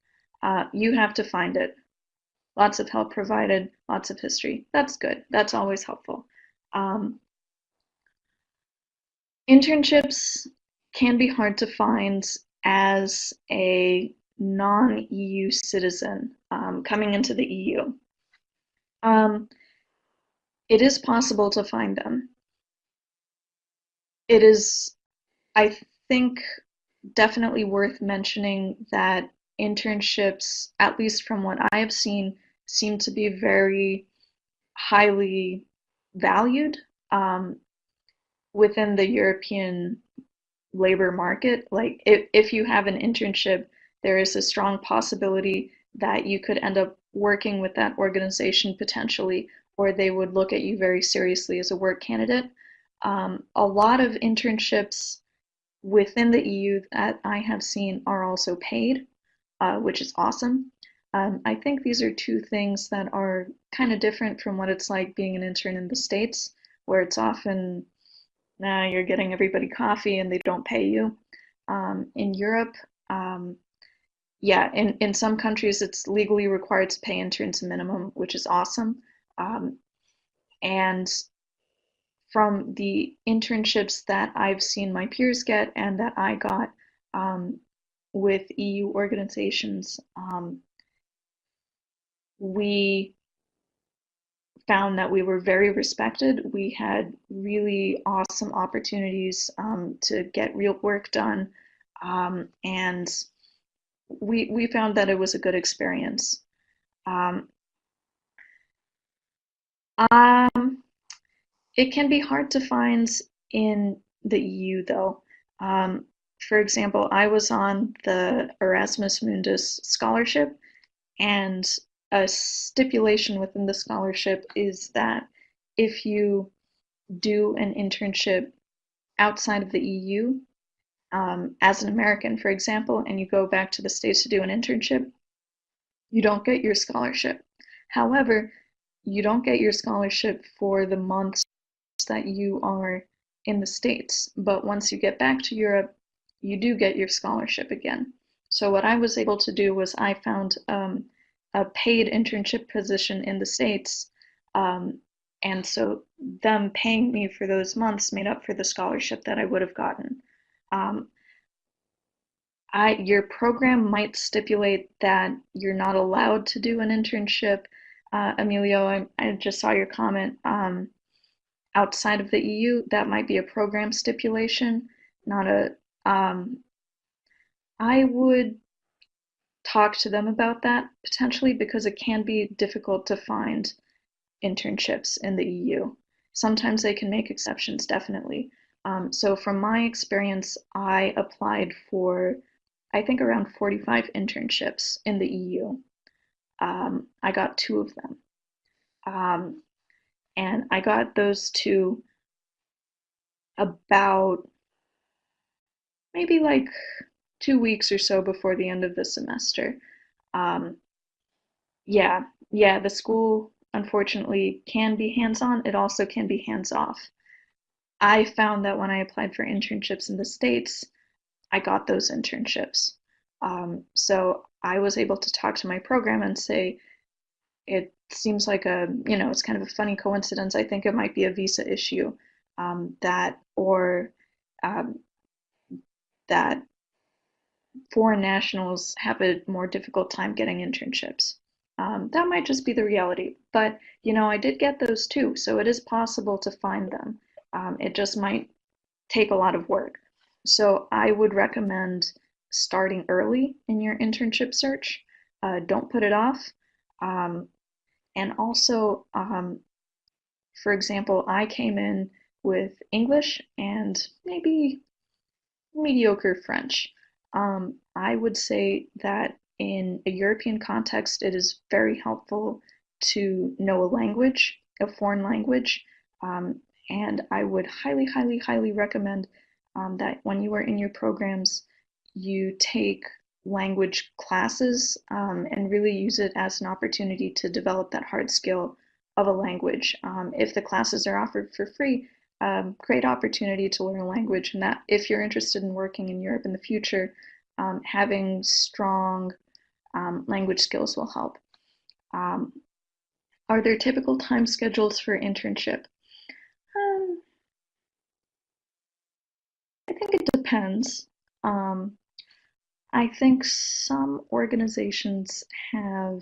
You have to find it. Lots of help provided, lots of history. That's good. That's always helpful. Um, Internships can be hard to find as a non-EU citizen coming into the EU. Um, it is possible to find them. It is, I think, definitely worth mentioning that internships, at least from what I have seen, seem to be very highly valued within the European labor market. Like, if you have an internship, there is a strong possibility that you could end up working with that organization potentially, or they would look at you very seriously as a work candidate. A lot of internships within the EU that I have seen are also paid, which is awesome. I think these are two things that are kind of different from what it's like being an intern in the States, where it's often, nah, you're getting everybody coffee and they don't pay you. In Europe, um, yeah, in some countries it's legally required to pay interns a minimum, which is awesome. Um, and from the internships that I've seen my peers get and that I got um, with EU organizations, we found that we were very respected. We had really awesome opportunities to get real work done, and we found that it was a good experience. Um, um, it can be hard to find in the EU, though. Um, for example, I was on the Erasmus Mundus scholarship, and a stipulation within the scholarship is that if you do an internship outside of the EU, as an American, for example, and you go back to the States to do an internship, you don't get your scholarship. However, you don't get your scholarship for the months that you are in the States. But once you get back to Europe, you do get your scholarship again. So what I was able to do was I found a paid internship position in the States. And so them paying me for those months made up for the scholarship that I would have gotten. Um, your program might stipulate that you're not allowed to do an internship. Emilio, I just saw your comment. Outside of the EU, that might be a program stipulation, not a. I would talk to them about that potentially because it can be difficult to find internships in the EU. Sometimes they can make exceptions, definitely. So from my experience, I applied for, I think, around 45 internships in the EU. I got two of them. Um, and I got those two about maybe like 2 weeks or so before the end of the semester. Um, yeah, yeah, the school unfortunately can be hands-on. It also can be hands-off. I found that when I applied for internships in the States, I got those internships. So I was able to talk to my program and say, seems like it's kind of a funny coincidence. I think it might be a visa issue, that or um, that foreign nationals have a more difficult time getting internships. That might just be the reality, but I did get those too, so it is possible to find them. It just might take a lot of work. So I would recommend starting early in your internship search. Don't put it off. Um, and also, for example, I came in with English and maybe mediocre French. I would say that in a European context, it is very helpful to know a language, a foreign language. Um, and I would highly, highly, highly recommend that when you are in your programs, you take language classes and really use it as an opportunity to develop that hard skill of a language. If the classes are offered for free, great opportunity to learn a language, and that if you're interested in working in Europe in the future, having strong language skills will help. Um, are there typical time schedules for internship? Um, I think it depends. Um, I think some organizations have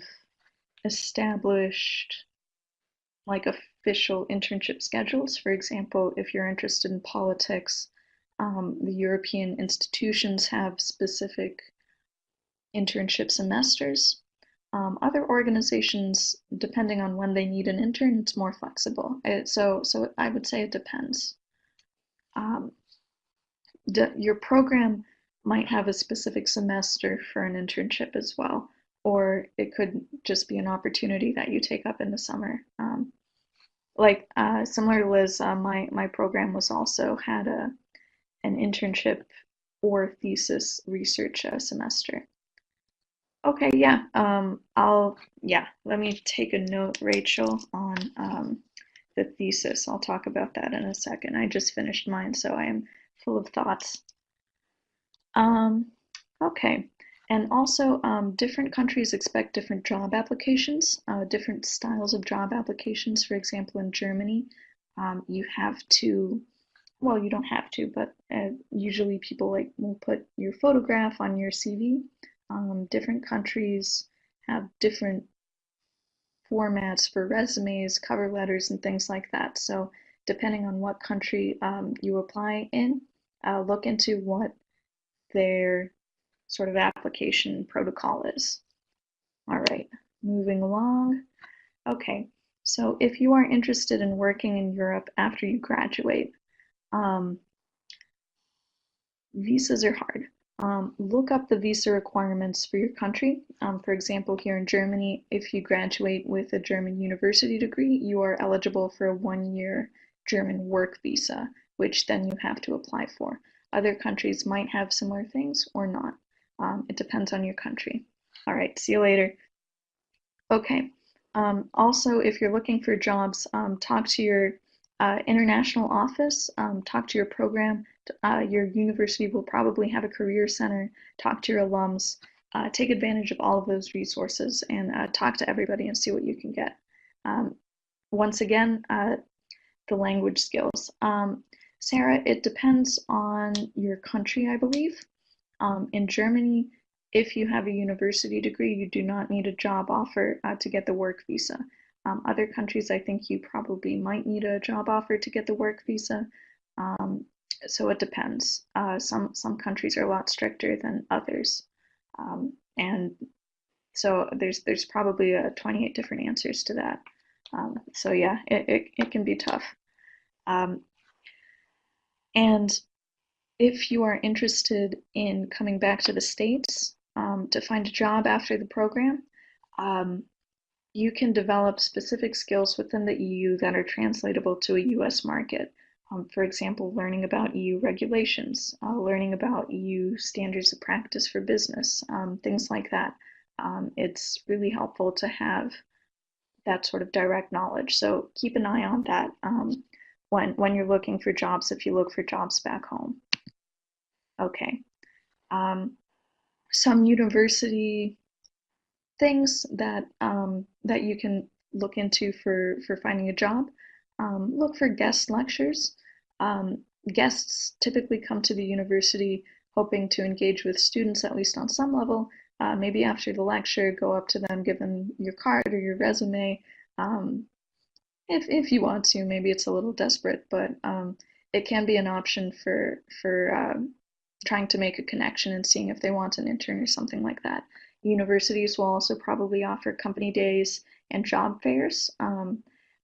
established like official internship schedules. For example, if you're interested in politics, the European institutions have specific internship semesters. Other organizations, depending on when they need an intern, it's more flexible. So I would say it depends. Um, your program might have a specific semester for an internship as well, or it could just be an opportunity that you take up in the summer. Similar to Liz, my program was also had an internship or thesis research semester. Okay, yeah. Let me take a note, Rachel, on the thesis. I'll talk about that in a second. I just finished mine, so I am full of thoughts. Um, okay. And also, different countries expect different job applications, different styles of job applications. For example, in Germany, you have to, well, you don't have to, but usually people will put your photograph on your CV. Different countries have different formats for resumes, cover letters, and things like that. So depending on what country you apply in, look into what their sort of application protocol is. All right, moving along. Okay, so if you are interested in working in Europe after you graduate, um, visas are hard. Look up the visa requirements for your country. For example, here in Germany, if you graduate with a German university degree, you are eligible for a 1-year German work visa, which then you have to apply for. Other countries might have similar things or not. It depends on your country. All right, see you later. Okay. Also, if you're looking for jobs, talk to your international office, talk to your program. Your university will probably have a career center. Talk to your alums. Take advantage of all of those resources and talk to everybody and see what you can get. Once again, the language skills. Sarah, it depends on your country, I believe. In Germany, if you have a university degree, you do not need a job offer to get the work visa. Other countries, I think you probably might need a job offer to get the work visa. Um, so it depends. Some countries are a lot stricter than others, and so there's probably 28 different answers to that. So yeah, it can be tough. Um, and if you are interested in coming back to the States to find a job after the program, um, you can develop specific skills within the EU that are translatable to a US market. For example, learning about EU regulations, learning about EU standards of practice for business, things like that. It's really helpful to have that sort of direct knowledge. So keep an eye on that when you're looking for jobs, if you look for jobs back home. Okay. Um, some university things that that you can look into for finding a job. Look for guest lectures. Um, Guests typically come to the university hoping to engage with students at least on some level. Maybe after the lecture, go up to them, give them your card or your resume. Um, if you want to, maybe it's a little desperate, but it can be an option for trying to make a connection and seeing if they want an intern or something like that. Universities will also probably offer company days and job fairs.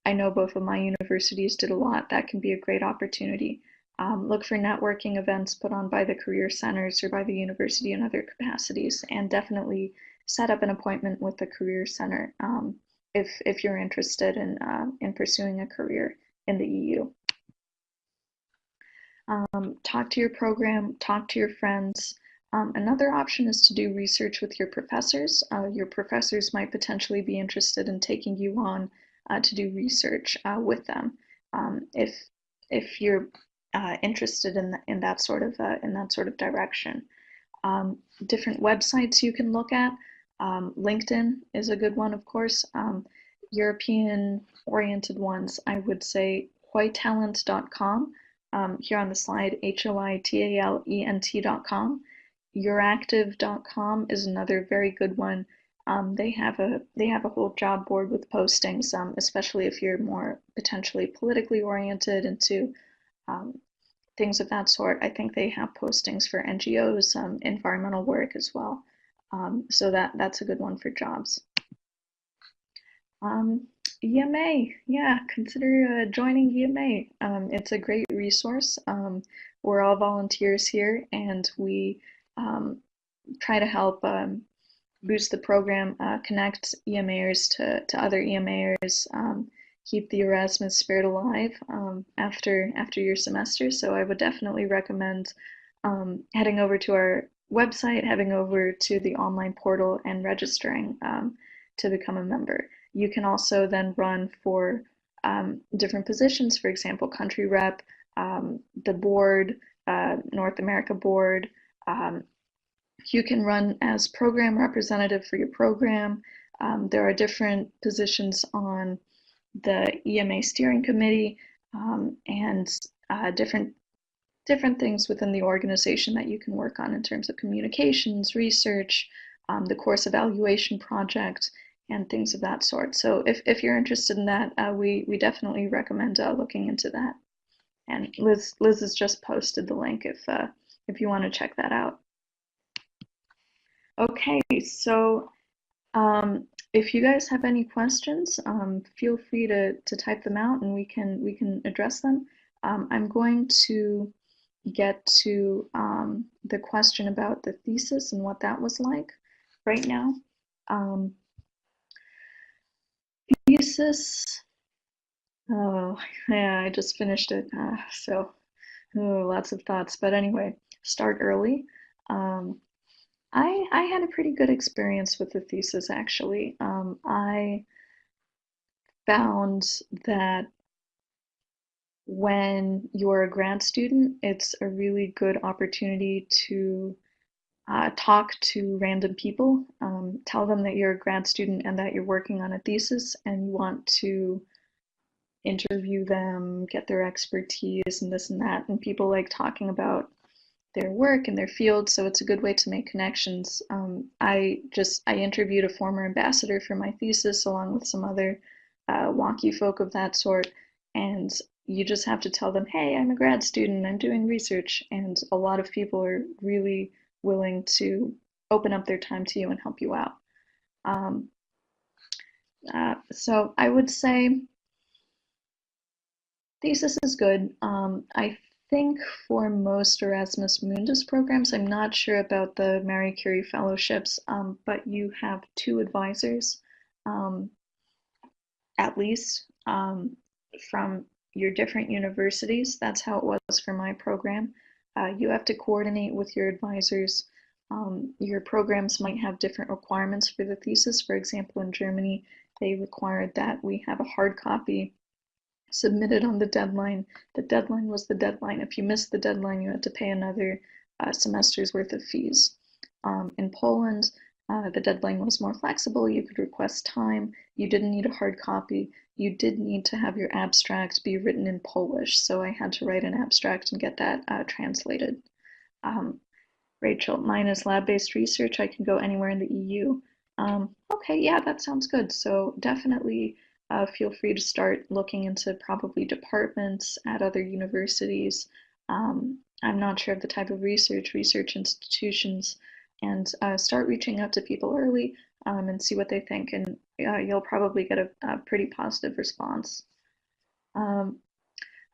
I know both of my universities did a lot. That can be a great opportunity. Look for networking events put on by the career centers or by the university in other capacities, and definitely set up an appointment with the career center if you're interested in pursuing a career in the EU. Talk to your program, talk to your friends. Another option is to do research with your professors. Your professors might potentially be interested in taking you on to do research with them. If you're interested in that sort of direction. Different websites you can look at. LinkedIn is a good one, of course. European-oriented ones, I would say hoytalent.com. Here on the slide, hoytalent.com. Euractiv.com is another very good one. They have a whole job board with postings, especially if you're more potentially politically oriented into things of that sort. I think they have postings for NGOs, environmental work as well. So that's a good one for jobs. EMA, yeah, consider joining EMA. It's a great resource. We're all volunteers here, and we try to help boost the program, connect EMAers to other EMAers, keep the Erasmus spirit alive after your semester. So I would definitely recommend heading over to our website, heading over to the online portal, and registering to become a member. You can also then run for different positions, for example, country rep, the board, North America board. You can run as program representative for your program. There are different positions on the EMA steering committee, and different things within the organization that you can work on in terms of communications, research, the course evaluation project, and things of that sort. So if you're interested in that, we definitely recommend looking into that. And Liz has just posted the link if you want to check that out. Okay, so if you guys have any questions, feel free to type them out, and we can address them. I'm going to get to the question about the thesis and what that was like right now. Thesis, oh yeah, I just finished it, so lots of thoughts. But anyway, start early. I had a pretty good experience with the thesis, actually. I found that when you're a grad student, it's a really good opportunity to talk to random people, tell them that you're a grad student and that you're working on a thesis and you want to interview them, get their expertise and this and that. And people like talking about their work and their field, so it's a good way to make connections. I interviewed a former ambassador for my thesis along with some other wonky folk of that sort, and you just have to tell them, hey, I'm a grad student, I'm doing research, and a lot of people are really willing to open up their time to you and help you out. So I would say thesis is good. I think for most Erasmus Mundus programs, I'm not sure about the Marie Curie fellowships, but you have 2 advisors, at least, from your different universities. That's how it was for my program. You have to coordinate with your advisors. Your programs might have different requirements for the thesis. For example, in Germany, they required that we have a hard copy submitted on the deadline. The deadline was the deadline. If you missed the deadline, you had to pay another semester's worth of fees. In Poland, The deadline was more flexible. You could request time. You didn't need a hard copy. You did need to have your abstract be written in Polish, so I had to write an abstract and get that translated. Um, Rachel, mine is lab-based research. I can go anywhere in the EU. Okay, yeah, that sounds good. So definitely feel free to start looking into probably departments at other universities. I'm not sure of the type of research institutions, and start reaching out to people early and see what they think, and you'll probably get a pretty positive response. Um,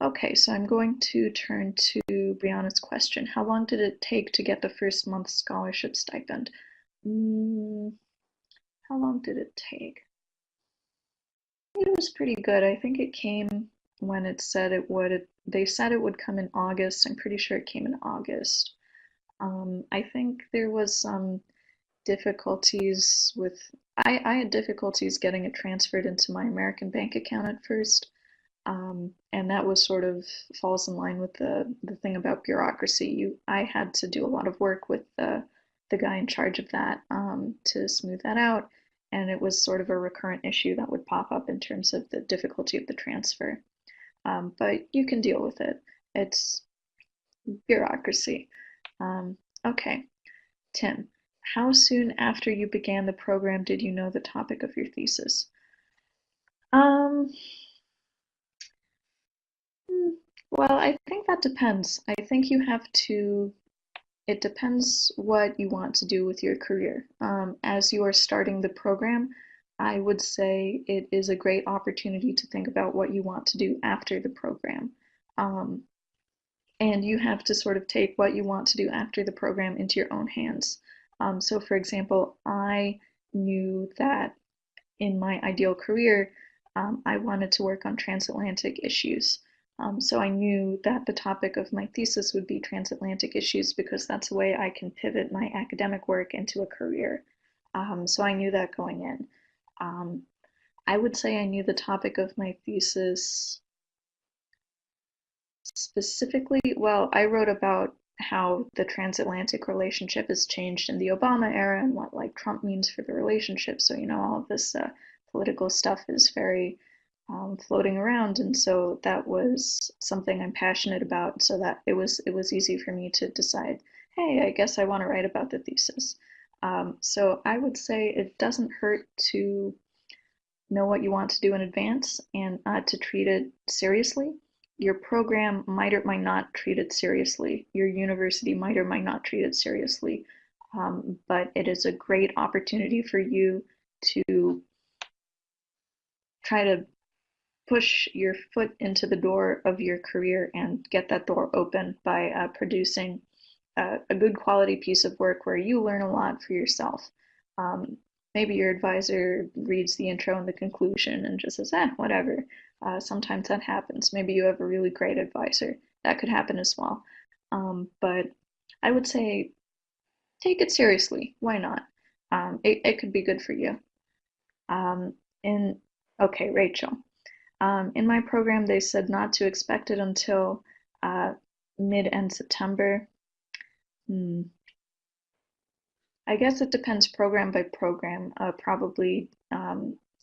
Okay, so I'm going to turn to Brianna's question. How long did it take to get the first month's scholarship stipend? Mm, how long did it take? It was pretty good. I think it came when it said it would. They said it would come in August. I'm pretty sure it came in August. I think there was some difficulties with. I had difficulties getting it transferred into my American bank account at first. And that was sort of falls in line with the thing about bureaucracy. I had to do a lot of work with the guy in charge of that to smooth that out, and it was sort of a recurrent issue that would pop up in terms of the difficulty of the transfer. But you can deal with it. It's bureaucracy. Um, okay, Tim, how soon after you began the program did you know the topic of your thesis? Um, Hmm, Well, I think that depends. I think you have to, it depends what you want to do with your career. As you are starting the program, I would say it is a great opportunity to think about what you want to do after the program. Um, and you have to sort of take what you want to do after the program into your own hands. So, for example, I knew that in my ideal career, I wanted to work on transatlantic issues. So I knew that the topic of my thesis would be transatlantic issues because that's the way I can pivot my academic work into a career. So I knew that going in. Um, I would say I knew the topic of my thesis specifically. Well, I wrote about how the transatlantic relationship has changed in the Obama era and what like Trump means for the relationship. So, all of this political stuff is very floating around, and so that was something I'm passionate about. So that it was easy for me to decide, hey, I guess I want to write about the thesis. So I would say it doesn't hurt to know what you want to do in advance and to treat it seriously. Your program might or might not treat it seriously. Your university might or might not treat it seriously. But it is a great opportunity for you to try to push your foot into the door of your career and get that door open by producing a good quality piece of work where you learn a lot for yourself. Um, Maybe your advisor reads the intro and the conclusion and just says, whatever. Sometimes that happens. Maybe you have a really great advisor. That could happen as well. But I would say take it seriously. Why not? It could be good for you. Um, in Okay, Rachel. In my program, they said not to expect it until uh, mid-end September. Hmm. I guess it depends program by program. Probably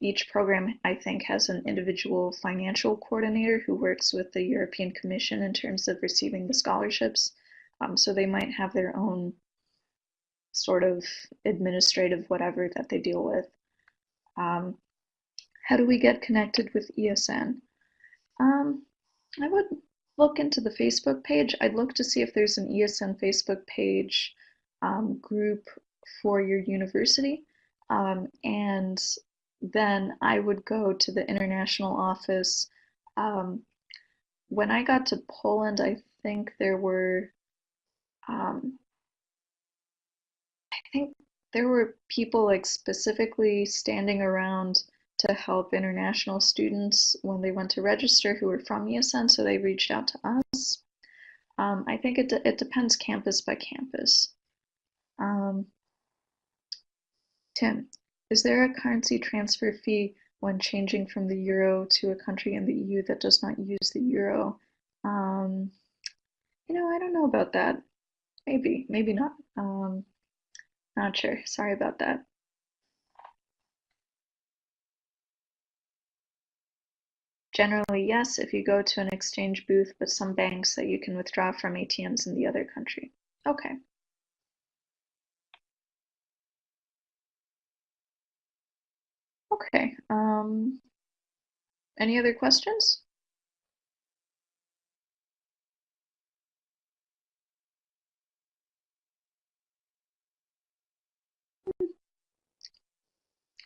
each program, I think, has an individual financial coordinator who works with the European Commission in terms of receiving the scholarships. So they might have their own sort of administrative whatever that they deal with. Um, how do we get connected with ESN? Um, I would look into the Facebook page. I'd look to see if there's an ESN Facebook page group for your university. And then I would go to the international office. Um, when I got to Poland, um, I think there were people like specifically standing around to help international students when they went to register who were from ESN, so they reached out to us. I think it depends campus by campus. Um, Tim, is there a currency transfer fee when changing from the euro to a country in the EU that does not use the euro? Um, I don't know about that. Maybe, maybe not. Not sure. Sorry about that. Generally, yes, if you go to an exchange booth, but some banks that you can withdraw from ATMs in the other country. Okay. Okay. Any other questions?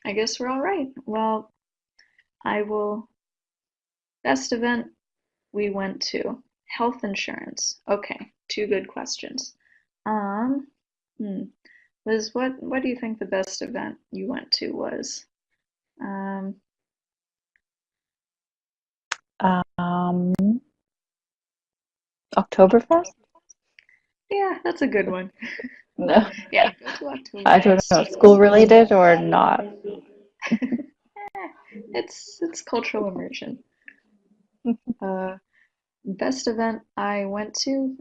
I guess we're all right. Well, I will. Best event we went to. Health insurance. Okay, two good questions. Um, hmm. Liz, what do you think the best event you went to was? Um, Um, Oktoberfest? yeah, that's a good one. No, Yeah, go to I don't Oktoberfest. know. School related or not? It's cultural immersion. Uh, Best event I went to,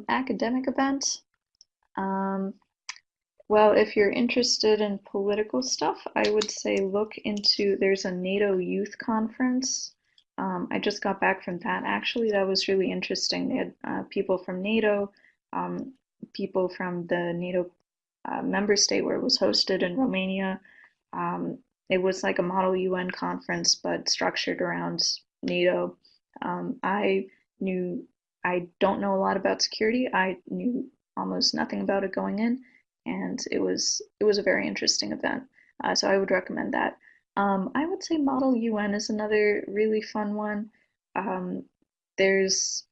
academic event. Um, well, if you're interested in political stuff, I would say look into, there's a NATO youth conference. I just got back from that. Actually, that was really interesting. They had people from NATO, um, people from the NATO member state where it was hosted in Romania. Um, it was like a model UN conference, but structured around NATO. I knew, I don't know a lot about security. I knew almost nothing about it going in, and it was a very interesting event. So I would recommend that. I would say Model UN is another really fun one. Um, there's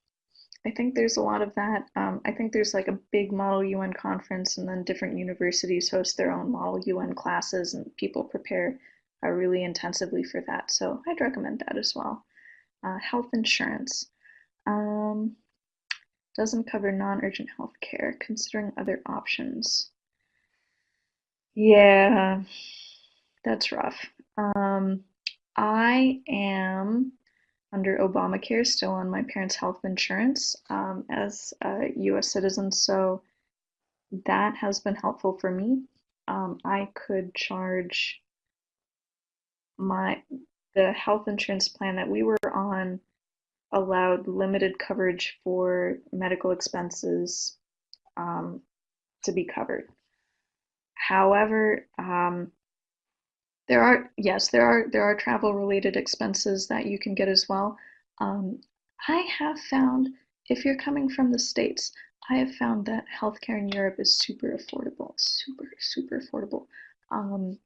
I think there's a lot of that. I think there's like a big Model UN conference, and then different universities host their own Model UN classes, and people prepare really intensively for that. So I'd recommend that as well. Health insurance um, doesn't cover non-urgent health care, considering other options. Yeah, that's rough. I am under Obamacare, still on my parents' health insurance as a US citizen, so that has been helpful for me. I could charge my the health insurance plan that we were on allowed limited coverage for medical expenses um, to be covered. However, there are travel related expenses that you can get as well. Um, I have found if you're coming from the States, I have found that healthcare in Europe is super affordable, super affordable. Um,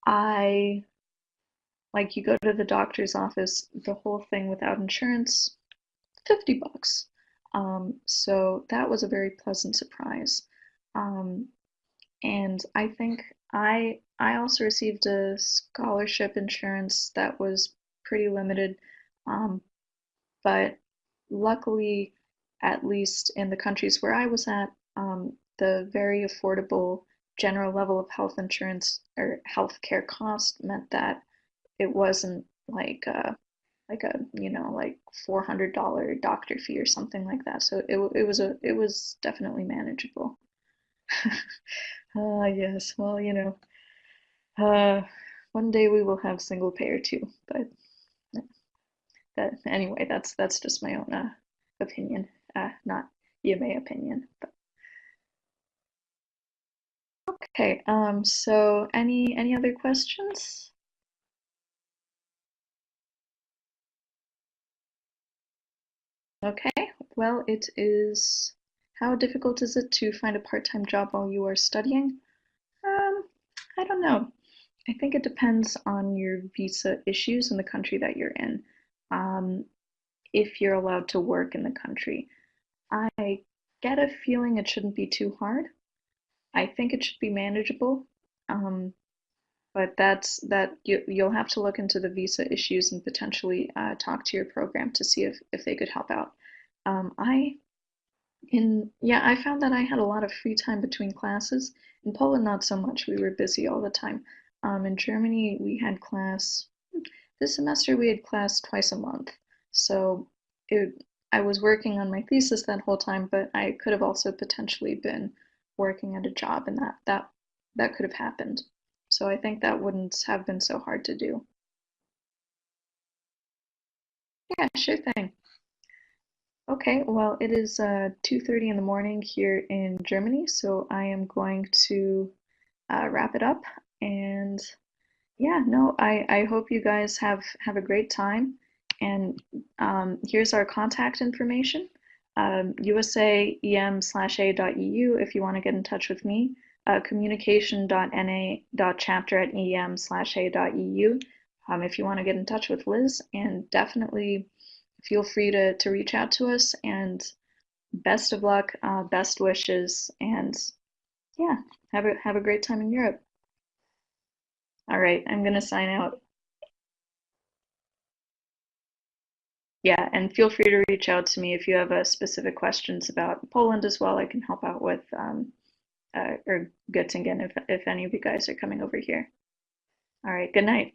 I like you go to the doctor's office, the whole thing without insurance, $50. So that was a very pleasant surprise. Um, and I think I also received a scholarship insurance that was pretty limited, um, but luckily, at least in the countries where I was at, the very affordable general level of health insurance or healthcare cost meant that it wasn't like a like $400 doctor fee or something like that. So it was definitely manageable. Yes. Well, uh, one day we will have single payer too, but that anyway, that's just my own opinion, not EMA opinion. But okay. So any other questions? Okay. Well, it is. How difficult is it to find a part-time job while you are studying? Um, I don't know. I think it depends on your visa issues in the country that you're in. Um, if you're allowed to work in the country. I get a feeling it shouldn't be too hard. I think it should be manageable. Um, but you'll have to look into the visa issues and potentially talk to your program to see if they could help out. I in Yeah, I found that I had a lot of free time between classes. In Poland, not so much. We were busy all the time. In Germany, we had class this semester. We had class twice a month, so I was working on my thesis that whole time, but I could have also potentially been working at a job, and that that could have happened. So I think that wouldn't have been so hard to do. Yeah, sure thing. Okay, well, it is 2:30 in the morning here in Germany, so I am going to wrap it up. And yeah, no, I hope you guys have a great time. And here's our contact information. USAEM/A.EU if you want to get in touch with me. Communication.na.chapter@em/a.eu if you want to get in touch with Liz. And definitely feel free to reach out to us. And best of luck, best wishes, and yeah, have a great time in Europe. All right, I'm gonna sign out. Yeah, and feel free to reach out to me if you have specific questions about Poland as well. I can help out with or Göttingen if any of you guys are coming over here. All right, good night.